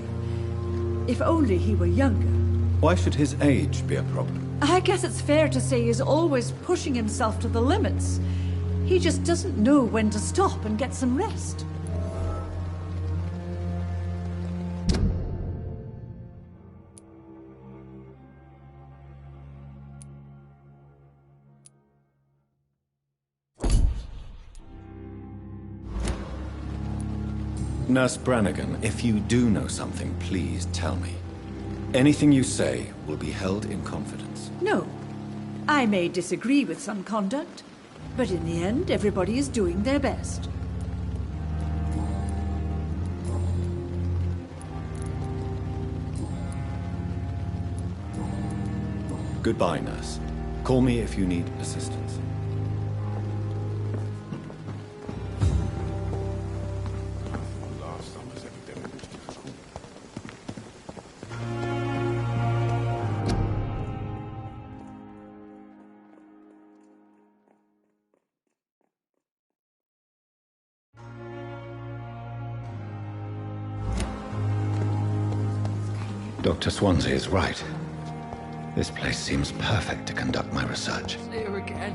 If only he were younger. Why should his age be a problem? I guess it's fair to say he's always pushing himself to the limits. He just doesn't know when to stop and get some rest. Nurse Brannigan, if you do know something, please tell me. Anything you say will be held in confidence. No. I may disagree with some conduct, but in the end, everybody is doing their best. Goodbye, nurse. Call me if you need assistance. Dr. Swansea is right. This place seems perfect to conduct my research. Here again.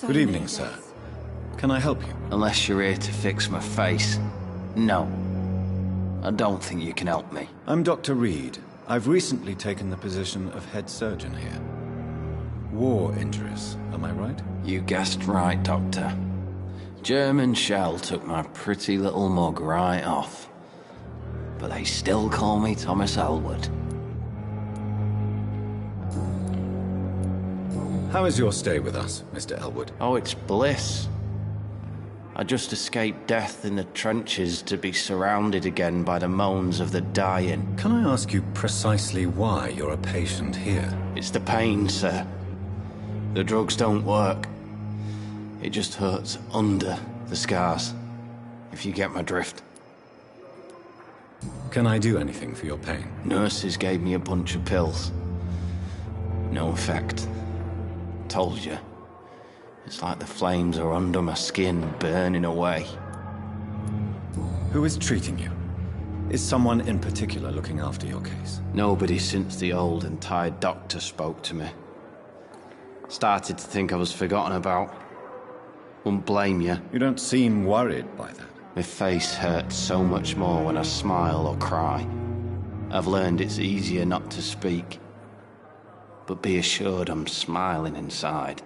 Good evening, sir. Can I help you? Unless you're here to fix my face. No. I don't think you can help me. I'm Dr. Reed. I've recently taken the position of head surgeon here. War injuries, am I right? You guessed right, Doctor. German shell took my pretty little mug right off. But they still call me Thomas Elwood. How is your stay with us, Mr. Elwood? Oh, it's bliss. I just escaped death in the trenches to be surrounded again by the moans of the dying. Can I ask you precisely why you're a patient here? It's the pain, sir. The drugs don't work. It just hurts under the scars, if you get my drift. Can I do anything for your pain? Nurses gave me a bunch of pills. No effect. Told you. It's like the flames are under my skin, burning away. Who is treating you? Is someone in particular looking after your case? Nobody since the old and tired doctor spoke to me. Started to think I was forgotten about. Wouldn't blame you. You don't seem worried by that. My face hurts so much more when I smile or cry. I've learned it's easier not to speak. But be assured I'm smiling inside.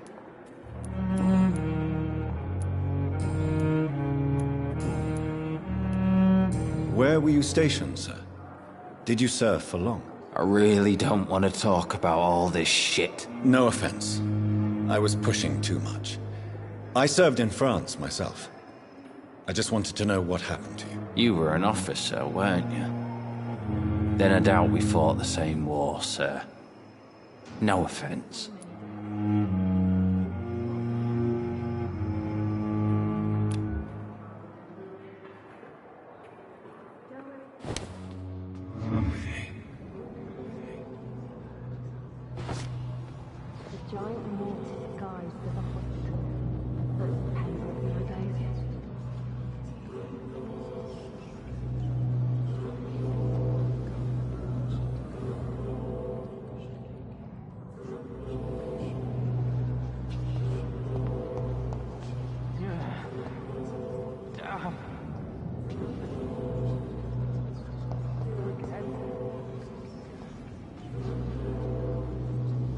Where were you stationed, sir? Did you serve for long? I really don't want to talk about all this shit. No offense. I was pushing too much. I served in France myself. I just wanted to know what happened to you. You were an officer, weren't you? Then I doubt we fought the same war, sir. No offense.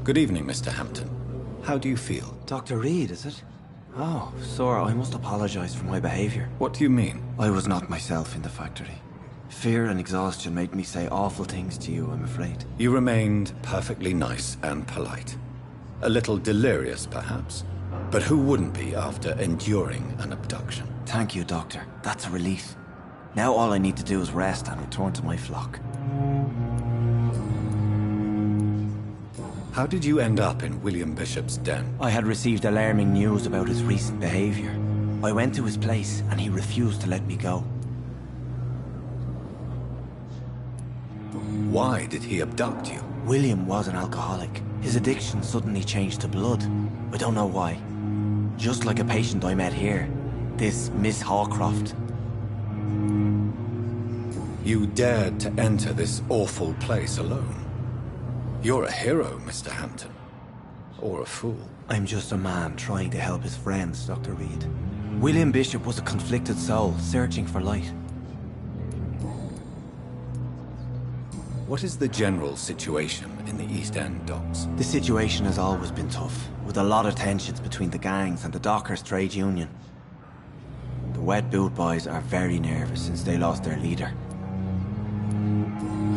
Good evening, Mr. Hampton. How do you feel? Dr. Reed, is it? Oh, sir, I must apologize for my behavior. What do you mean? I was not myself in the factory. Fear and exhaustion made me say awful things to you, I'm afraid. You remained perfectly nice and polite. A little delirious, perhaps. But who wouldn't be after enduring an abduction? Thank you, Doctor. That's a relief. Now all I need to do is rest and return to my flock. How did you end up in William Bishop's den? I had received alarming news about his recent behavior. I went to his place and he refused to let me go. Why did he abduct you? William was an alcoholic. His addiction suddenly changed to blood. I don't know why. Just like a patient I met here. This Miss Hawcroft. You dared to enter this awful place alone. You're a hero, Mr. Hampton. Or a fool. I'm just a man trying to help his friends, Dr. Reed. William Bishop was a conflicted soul, searching for light. What is the general situation in the East End docks? The situation has always been tough, with a lot of tensions between the gangs and the dockers' trade union. The wet boot boys are very nervous since they lost their leader.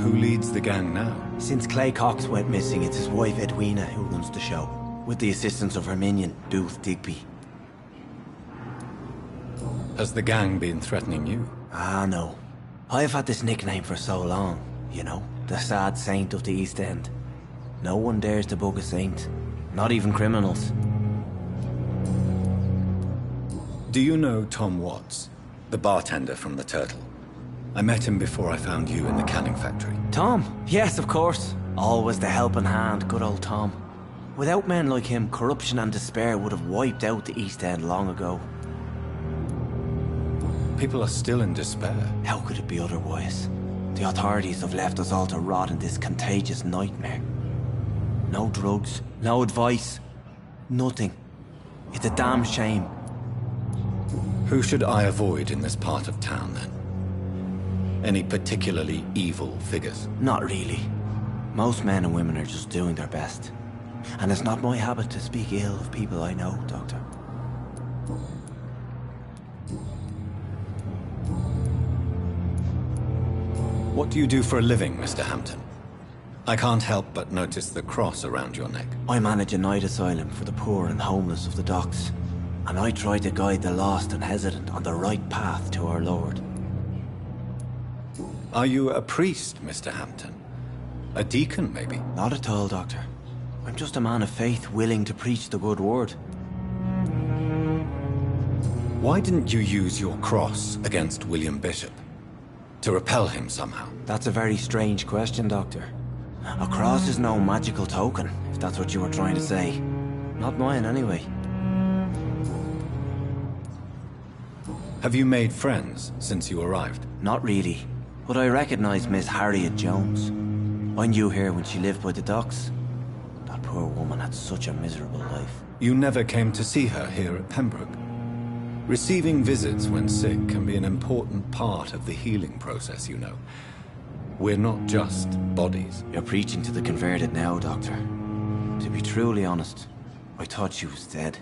Who leads the gang now? Since Clay Cox went missing, it's his wife Edwina who runs the show, with the assistance of her minion, Booth Digby. Has the gang been threatening you? Ah, no. I've had this nickname for so long, you know, the sad saint of the East End. No one dares to bug a saint, not even criminals. Do you know Tom Watts, the bartender from the Turtle? I met him before I found you in the canning factory. Tom? Yes, of course. Always the helping hand, good old Tom. Without men like him, corruption and despair would have wiped out the East End long ago. People are still in despair. How could it be otherwise? The authorities have left us all to rot in this contagious nightmare. No drugs, no advice, nothing. It's a damn shame. Who should I avoid in this part of town, then? Any particularly evil figures? Not really. Most men and women are just doing their best. And it's not my habit to speak ill of people I know, Doctor. What do you do for a living, Mr. Hampton? I can't help but notice the cross around your neck. I manage a night asylum for the poor and homeless of the docks. And I try to guide the lost and hesitant on the right path to our Lord. Are you a priest, Mr. Hampton? A deacon, maybe? Not at all, Doctor. I'm just a man of faith willing to preach the good word. Why didn't you use your cross against William Bishop? To repel him somehow? That's a very strange question, Doctor. A cross is no magical token, if that's what you were trying to say. Not mine, anyway. Have you made friends since you arrived? Not really. But I recognize Miss Harriet Jones. I knew her when she lived by the docks. That poor woman had such a miserable life. You never came to see her here at Pembroke? Receiving visits when sick can be an important part of the healing process, you know. We're not just bodies. You're preaching to the converted now, Doctor. To be truly honest, I thought she was dead.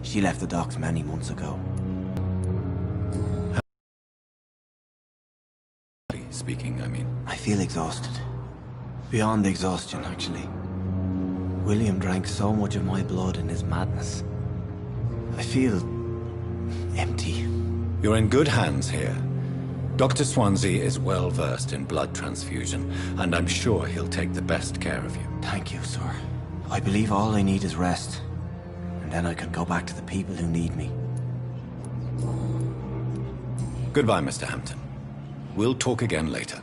She left the docks many months ago. Speaking, I mean. I feel exhausted. Beyond exhaustion, actually. William drank so much of my blood in his madness. I feel empty. You're in good hands here. Dr. Swansea is well versed in blood transfusion, and I'm sure he'll take the best care of you. Thank you, sir. I believe all I need is rest. And then I can go back to the people who need me. Goodbye, Mr. Hampton. We'll talk again later.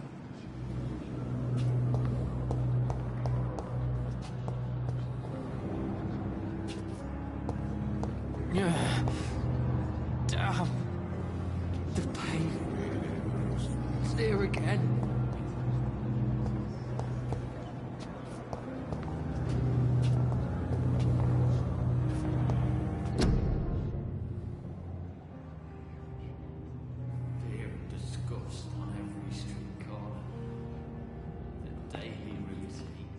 Damn. The pain. It's there again. Fear and disgust on every street corner. The daily routine.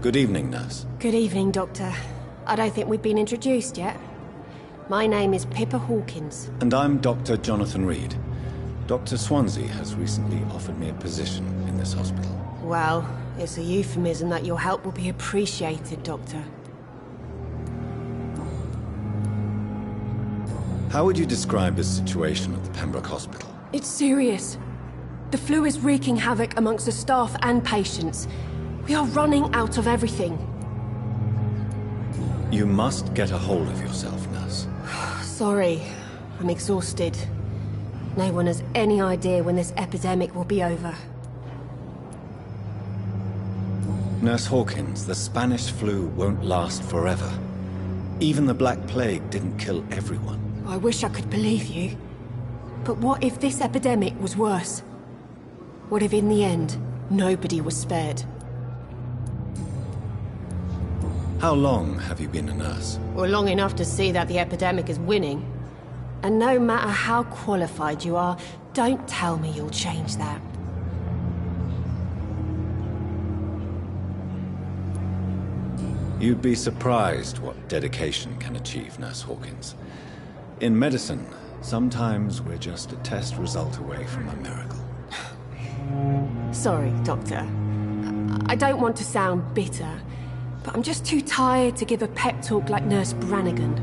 Good evening, nurse. Good evening, Doctor. I don't think we've been introduced yet. My name is Pippa Hawkins. And I'm Dr. Jonathan Reed. Dr. Swansea has recently offered me a position in this hospital. Well, it's a euphemism that your help will be appreciated, Doctor. How would you describe the situation at the Pembroke Hospital? It's serious. The flu is wreaking havoc amongst the staff and patients. We are running out of everything. You must get a hold of yourself, nurse. Sorry, I'm exhausted. No one has any idea when this epidemic will be over. Nurse Hawkins, the Spanish flu won't last forever. Even the Black Plague didn't kill everyone. I wish I could believe you. But what if this epidemic was worse? What if in the end, nobody was spared? How long have you been a nurse? Well, long enough to see that the epidemic is winning. And no matter how qualified you are, don't tell me you'll change that. You'd be surprised what dedication can achieve, Nurse Hawkins. In medicine, sometimes we're just a test result away from a miracle. Sorry, Doctor. I don't want to sound bitter, but I'm just too tired to give a pep talk like Nurse Brannigan.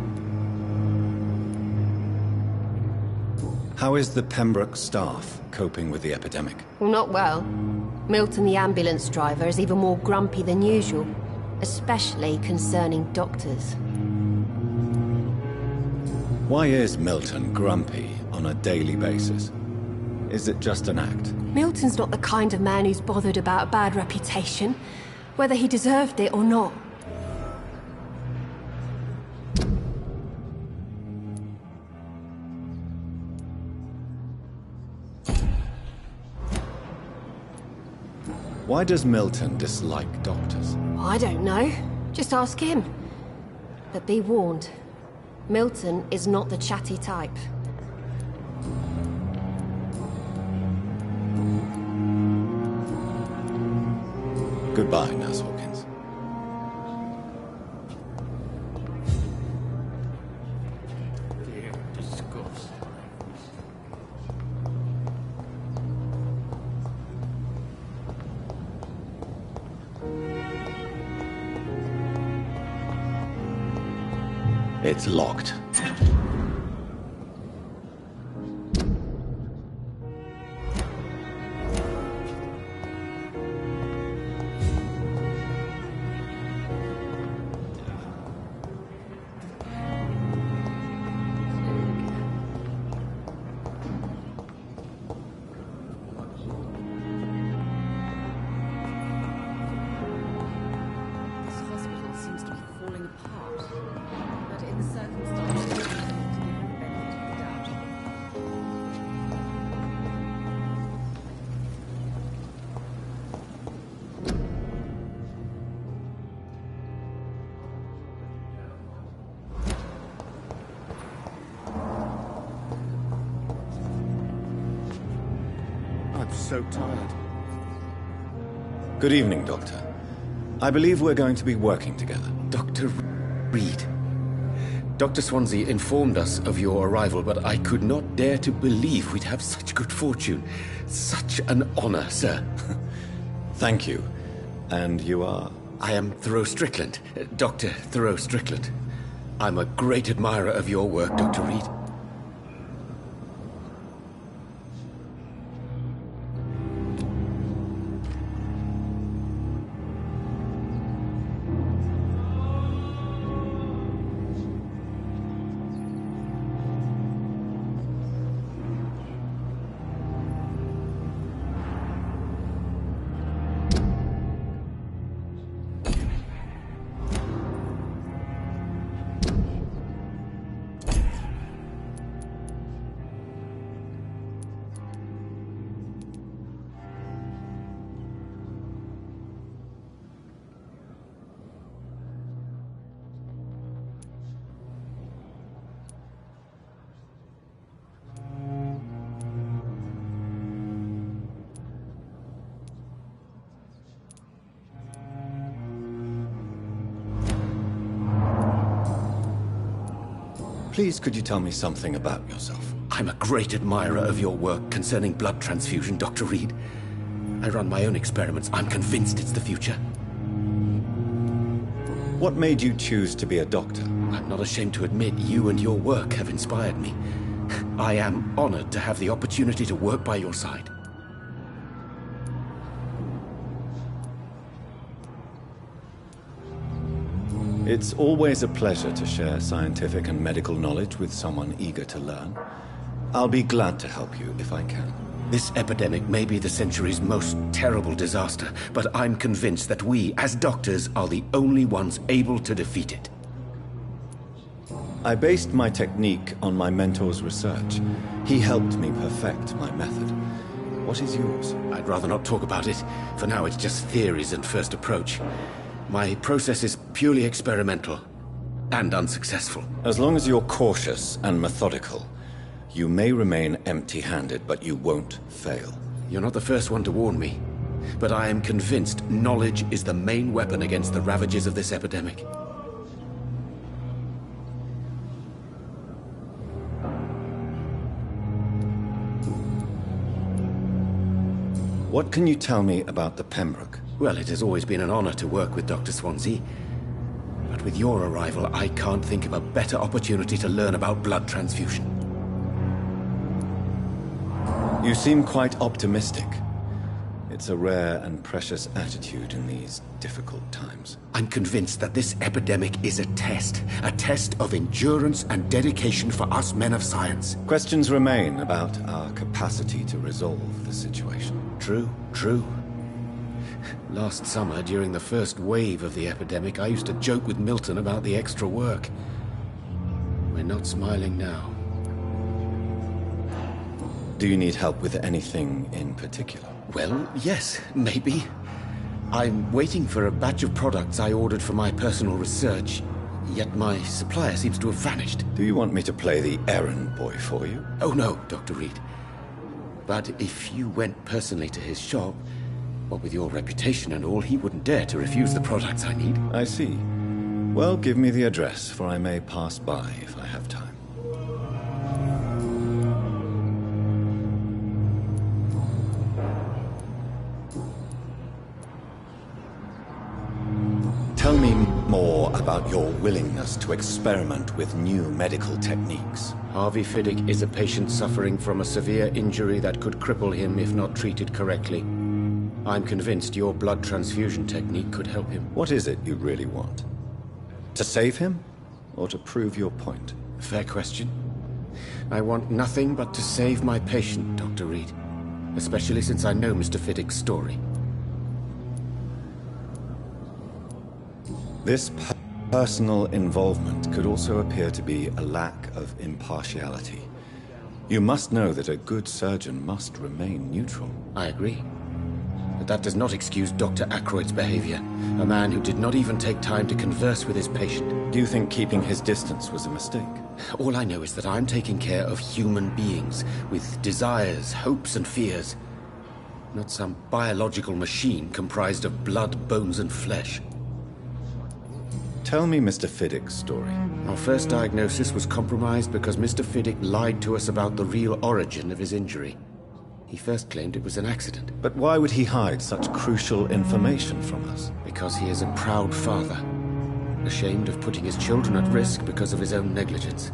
How is the Pembroke staff coping with the epidemic? Well, not well. Milton, the ambulance driver, is even more grumpy than usual, especially concerning doctors. Why is Milton grumpy on a daily basis? Is it just an act? Milton's not the kind of man who's bothered about a bad reputation, whether he deserved it or not. Why does Milton dislike doctors? I don't know. Just ask him. But be warned, Milton is not the chatty type. Goodbye, Nurse Hawkins. Fear and disgust. It's locked. I'm so tired. Good evening, Doctor. I believe we're going to be working together. Dr. Reed. Dr. Swansea informed us of your arrival, but I could not dare to believe we'd have such good fortune. Such an honor, sir. Thank you. And you are? I am Thoreau Strickland, Dr. Thoreau Strickland. I'm a great admirer of your work, Dr. Reed. Please, could you tell me something about yourself? I'm a great admirer of your work concerning blood transfusion, Dr. Reed. I run my own experiments. I'm convinced it's the future. What made you choose to be a doctor? I'm not ashamed to admit you and your work have inspired me. I am honored to have the opportunity to work by your side. It's always a pleasure to share scientific and medical knowledge with someone eager to learn. I'll be glad to help you if I can. This epidemic may be the century's most terrible disaster, but I'm convinced that we, as doctors, are the only ones able to defeat it. I based my technique on my mentor's research. He helped me perfect my method. What is yours? I'd rather not talk about it. For now, it's just theories and first approach. My process is purely experimental and unsuccessful. As long as you're cautious and methodical, you may remain empty-handed, but you won't fail. You're not the first one to warn me, but I am convinced knowledge is the main weapon against the ravages of this epidemic. What can you tell me about the Pembroke? Well, it has always been an honor to work with Dr. Swansea. But with your arrival, I can't think of a better opportunity to learn about blood transfusion. You seem quite optimistic. It's a rare and precious attitude in these difficult times. I'm convinced that this epidemic is a test of endurance and dedication for us men of science. Questions remain about our capacity to resolve the situation. True. Last summer, during the first wave of the epidemic, I used to joke with Milton about the extra work. We're not smiling now. Do you need help with anything in particular? Well, yes, maybe. I'm waiting for a batch of products I ordered for my personal research, yet my supplier seems to have vanished. Do you want me to play the errand boy for you? Oh no, Dr. Reed. But if you went personally to his shop, what with your reputation and all, he wouldn't dare to refuse the products I need. I see. Well, give me the address, for I may pass by if I have time. Tell me more about your willingness to experiment with new medical techniques. Harvey Fiddick is a patient suffering from a severe injury that could cripple him if not treated correctly. I'm convinced your blood transfusion technique could help him. What is it you really want? To save him, or to prove your point? Fair question. I want nothing but to save my patient, Dr. Reed. Especially since I know Mr. Fiddick's story. This personal involvement could also appear to be a lack of impartiality. You must know that a good surgeon must remain neutral. I agree. But that does not excuse Dr. Ackroyd's behavior. A man who did not even take time to converse with his patient. Do you think keeping his distance was a mistake? All I know is that I'm taking care of human beings with desires, hopes, and fears. Not some biological machine comprised of blood, bones, and flesh. Tell me Mr. Fiddick's story. Our first diagnosis was compromised because Mr. Fiddick lied to us about the real origin of his injury. He first claimed it was an accident. But why would he hide such crucial information from us? Because he is a proud father, ashamed of putting his children at risk because of his own negligence.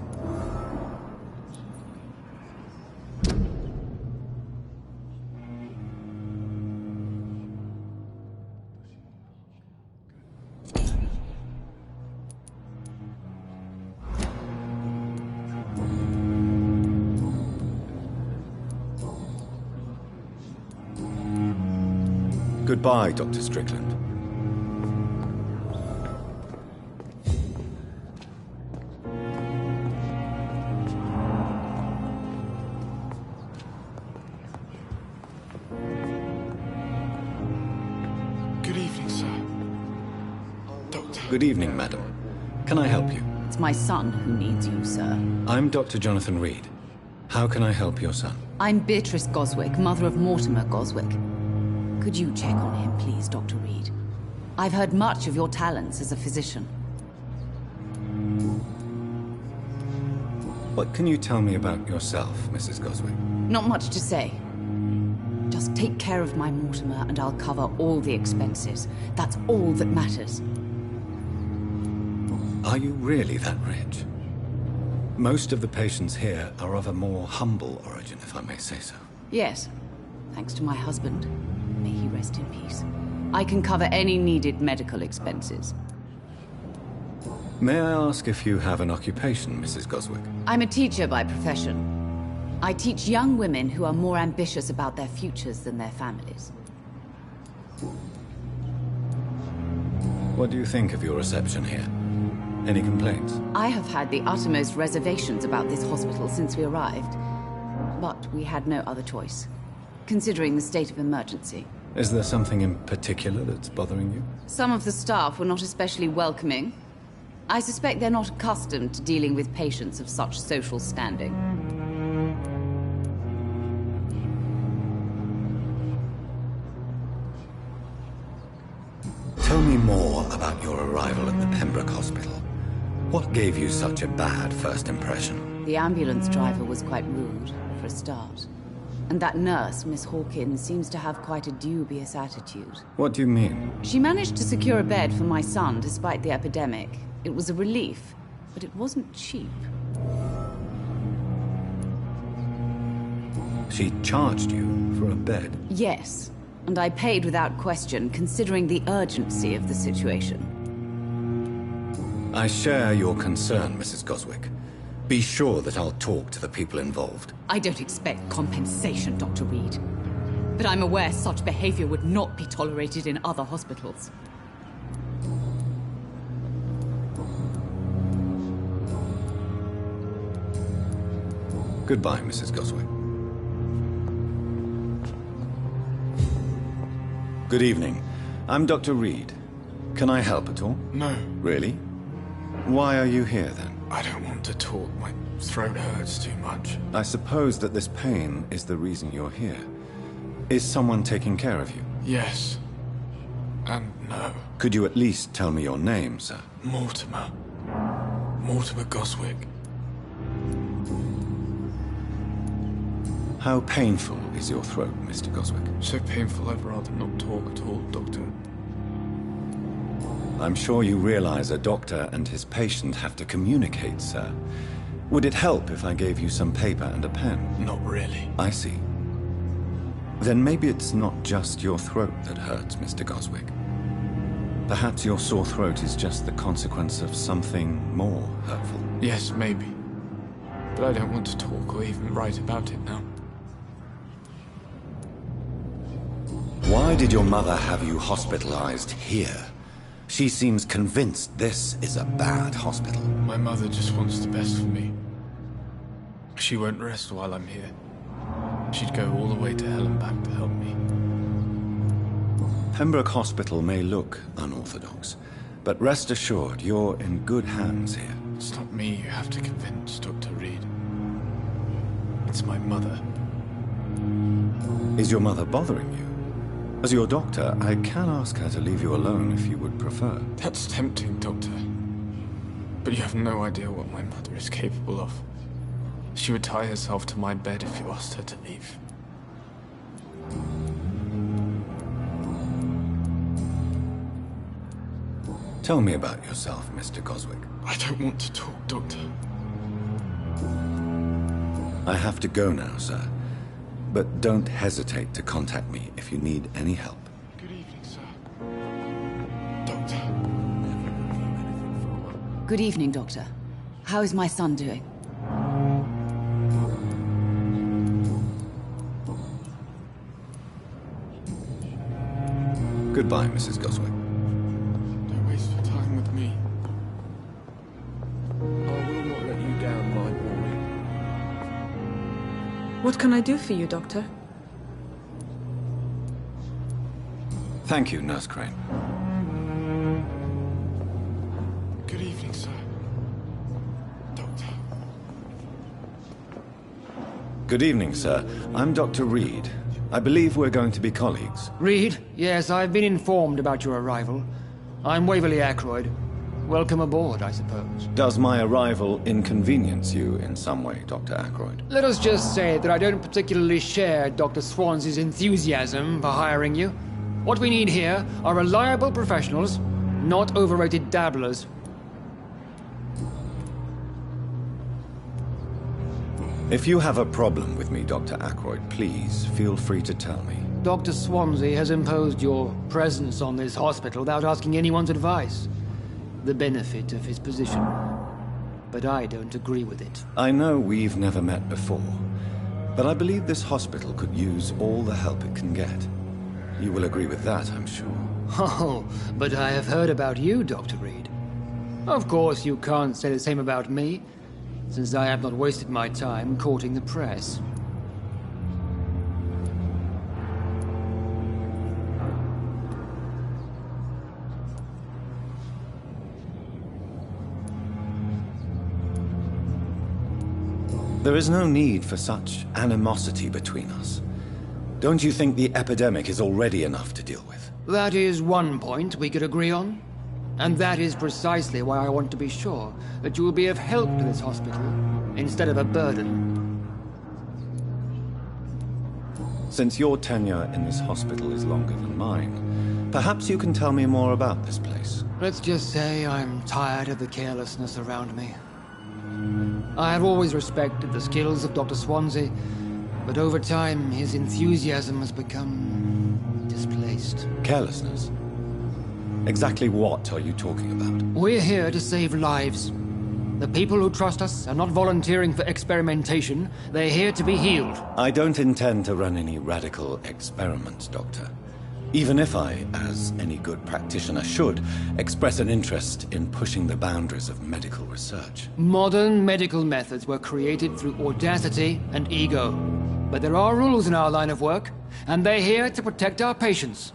Goodbye, Dr. Strickland. Good evening, sir. Doctor. Good evening, madam. Can I help you? It's my son who needs you, sir. I'm Dr. Jonathan Reed. How can I help your son? I'm Beatrice Goswick, mother of Mortimer Goswick. Could you check on him, please, Dr. Reed? I've heard much of your talents as a physician. What can you tell me about yourself, Mrs. Goswick? Not much to say. Just take care of my Mortimer and I'll cover all the expenses. That's all that matters. Are you really that rich? Most of the patients here are of a more humble origin, if I may say so. Yes, thanks to my husband. May he rest in peace. I can cover any needed medical expenses. May I ask if you have an occupation, Mrs. Goswick? I'm a teacher by profession. I teach young women who are more ambitious about their futures than their families. What do you think of your reception here? Any complaints? I have had the uttermost reservations about this hospital since we arrived. But we had no other choice, considering the state of emergency. Is there something in particular that's bothering you? Some of the staff were not especially welcoming. I suspect they're not accustomed to dealing with patients of such social standing. Tell me more about your arrival at the Pembroke Hospital. What gave you such a bad first impression? The ambulance driver was quite rude, for a start. And that nurse, Miss Hawkins, seems to have quite a dubious attitude. What do you mean? She managed to secure a bed for my son despite the epidemic. It was a relief, but it wasn't cheap. She charged you for a bed? Yes, and I paid without question, considering the urgency of the situation. I share your concern, Mrs. Goswick. Be sure that I'll talk to the people involved. I don't expect compensation, Dr. Reed. But I'm aware such behavior would not be tolerated in other hospitals. Goodbye, Mrs. Goswick. Good evening. I'm Dr. Reed. Can I help at all? No. Really? Why are you here, then? I don't want to talk. My throat hurts too much. I suppose that this pain is the reason you're here. Is someone taking care of you? Yes. And no. Could you at least tell me your name, sir? Mortimer. Mortimer Goswick. How painful is your throat, Mr. Goswick? So painful I'd rather not talk at all, Doctor. I'm sure you realize a doctor and his patient have to communicate, sir. Would it help if I gave you some paper and a pen? Not really. I see. Then maybe it's not just your throat that hurts, Mr. Goswick. Perhaps your sore throat is just the consequence of something more hurtful. Yes, maybe. But I don't want to talk or even write about it now. Why did your mother have you hospitalized here? She seems convinced this is a bad hospital. My mother just wants the best for me. She won't rest while I'm here. She'd go all the way to hell and back to help me. Pembroke Hospital may look unorthodox, but rest assured you're in good hands here. It's not me you have to convince, Dr. Reed. It's my mother. Is your mother bothering you? As your doctor, I can ask her to leave you alone if you would prefer. That's tempting, Doctor. But you have no idea what my mother is capable of. She would tie herself to my bed if you asked her to leave. Tell me about yourself, Mr. Goswick. I don't want to talk, Doctor. I have to go now, sir. But don't hesitate to contact me if you need any help. Good evening, sir. Doctor. Good evening, Doctor. How is my son doing? Goodbye, Mrs. Goswick. Don't waste your time with me. I will not let you down, my boy. What can I do for you, Doctor? Thank you, Nurse Crane. Good evening, sir. Doctor. Good evening, sir. I'm Dr. Reed. I believe we're going to be colleagues. Reed? Yes, I've been informed about your arrival. I'm Waverly Ackroyd. Welcome aboard, I suppose. Does my arrival inconvenience you in some way, Dr. Ackroyd? Let us just say that I don't particularly share Dr. Swansea's enthusiasm for hiring you. What we need here are reliable professionals, not overrated dabblers. If you have a problem with me, Dr. Ackroyd, please feel free to tell me. Dr. Swansea has imposed your presence on this hospital without asking anyone's advice. The benefit of his position. But I don't agree with it. I know we've never met before, but I believe this hospital could use all the help it can get. You will agree with that, I'm sure. Oh, but I have heard about you, Dr. Reed. Of course, you can't say the same about me, since I have not wasted my time courting the press. There is no need for such animosity between us. Don't you think the epidemic is already enough to deal with? That is one point we could agree on. And that is precisely why I want to be sure that you will be of help to this hospital, instead of a burden. Since your tenure in this hospital is longer than mine, perhaps you can tell me more about this place. Let's just say I'm tired of the carelessness around me. I have always respected the skills of Dr. Swansea, but over time his enthusiasm has become displaced. Carelessness? Exactly what are you talking about? We're here to save lives. The people who trust us are not volunteering for experimentation. They're here to be healed. I don't intend to run any radical experiments, Doctor. Even if I, as any good practitioner should, express an interest in pushing the boundaries of medical research. Modern medical methods were created through audacity and ego. But there are rules in our line of work, and they're here to protect our patients.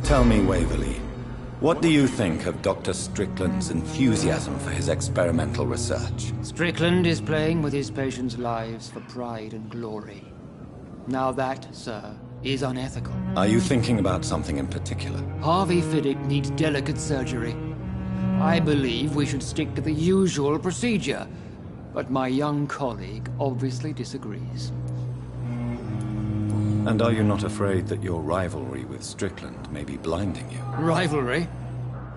Tell me, Waverly, what do you think of Dr. Strickland's enthusiasm for his experimental research? Strickland is playing with his patients' lives for pride and glory. Now that, sir, is unethical. Are you thinking about something in particular? Harvey Fiddick needs delicate surgery. I believe we should stick to the usual procedure, but my young colleague obviously disagrees. And are you not afraid that your rivalry with Strickland may be blinding you? Rivalry?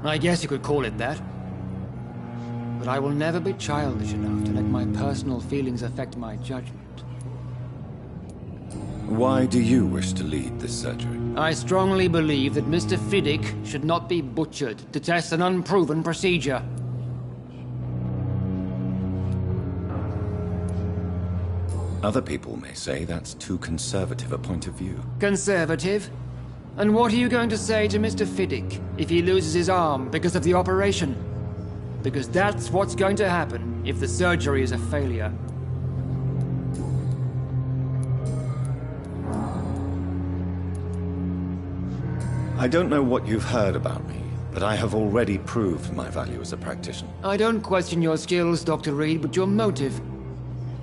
I guess you could call it that. But I will never be childish enough to let my personal feelings affect my judgment. Why do you wish to lead this surgery? I strongly believe that Mr. Fiddick should not be butchered to test an unproven procedure. Other people may say that's too conservative a point of view. Conservative? And what are you going to say to Mr. Fiddick if he loses his arm because of the operation? Because that's what's going to happen if the surgery is a failure. I don't know what you've heard about me, but I have already proved my value as a practitioner. I don't question your skills, Dr. Reed, but your motive.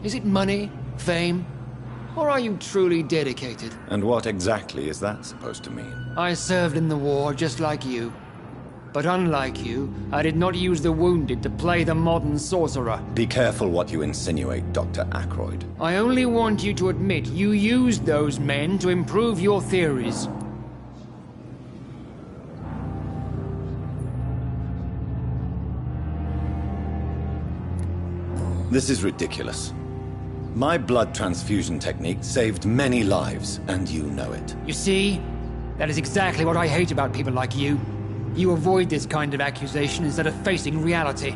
Is it money, fame, or are you truly dedicated? And what exactly is that supposed to mean? I served in the war just like you. But unlike you, I did not use the wounded to play the modern sorcerer. Be careful what you insinuate, Dr. Ackroyd. I only want you to admit you used those men to improve your theories. This is ridiculous. My blood transfusion technique saved many lives, and you know it. You see? That is exactly what I hate about people like you. You avoid this kind of accusation instead of facing reality.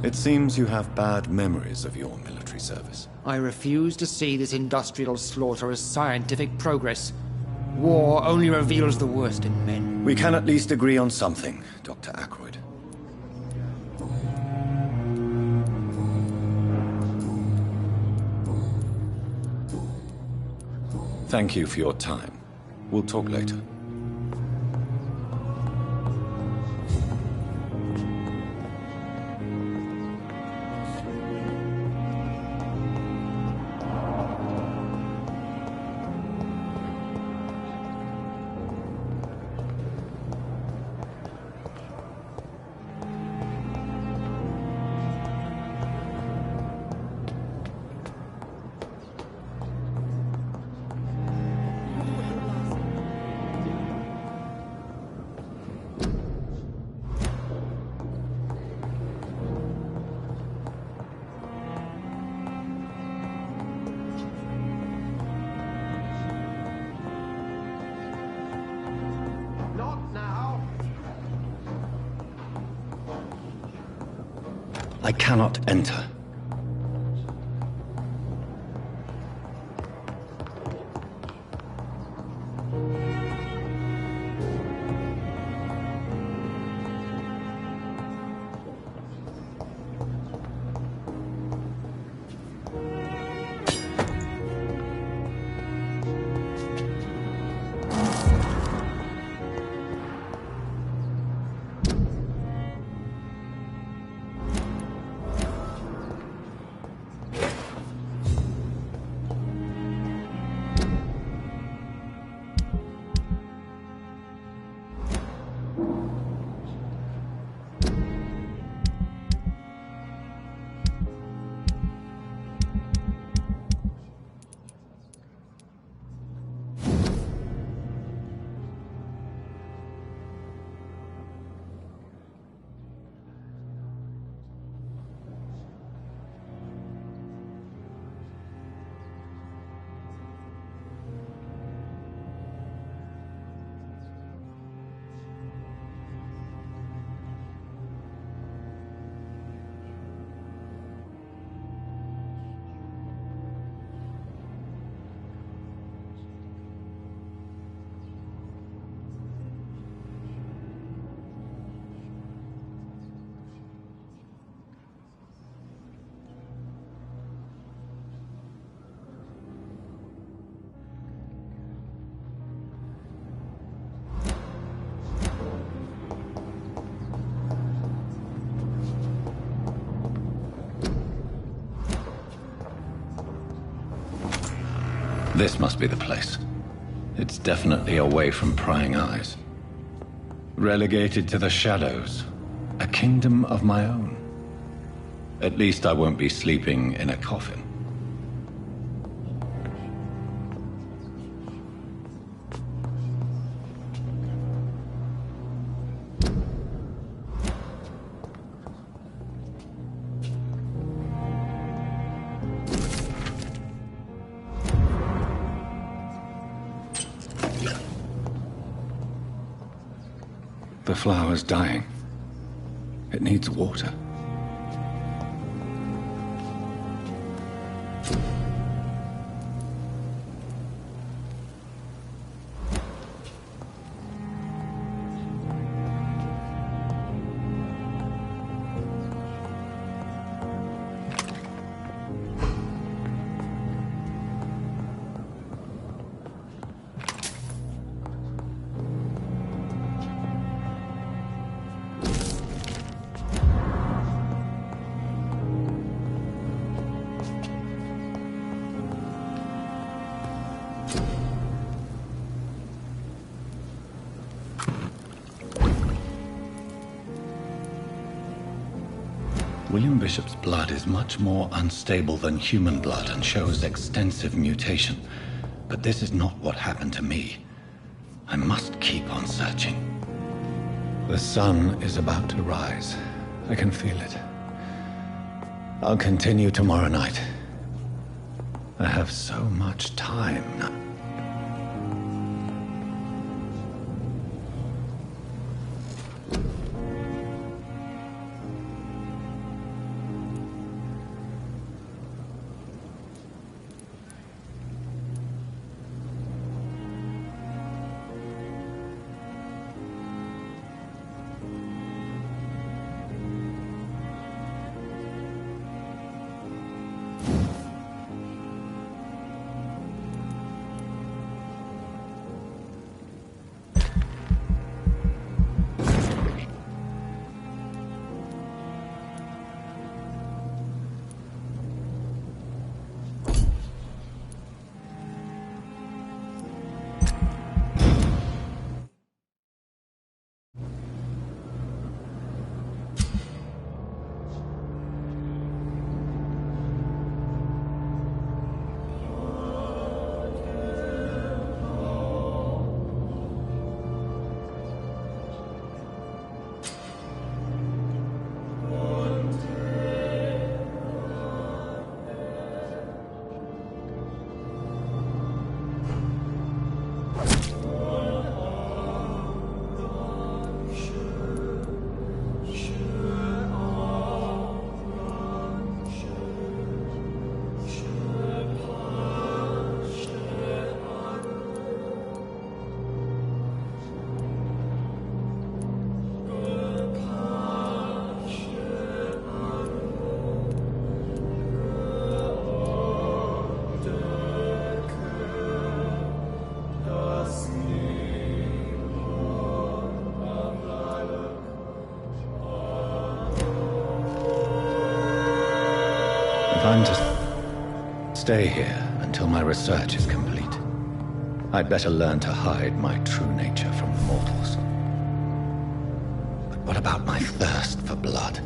It seems you have bad memories of your military service. I refuse to see this industrial slaughter as scientific progress. War only reveals the worst in men. We can at least agree on something, Dr. Ackroyd. Thank you for your time. We'll talk later. I cannot enter. This must be the place. It's definitely away from prying eyes. Relegated to the shadows. A kingdom of my own. At least I won't be sleeping in a coffin. The flower's dying. It needs water. William Bishop's blood is much more unstable than human blood and shows extensive mutation. But this is not what happened to me. I must keep on searching. The sun is about to rise. I can feel it. I'll continue tomorrow night. I have so much time now. I'm to stay here until my research is complete. I'd better learn to hide my true nature from the mortals. But what about my thirst for blood?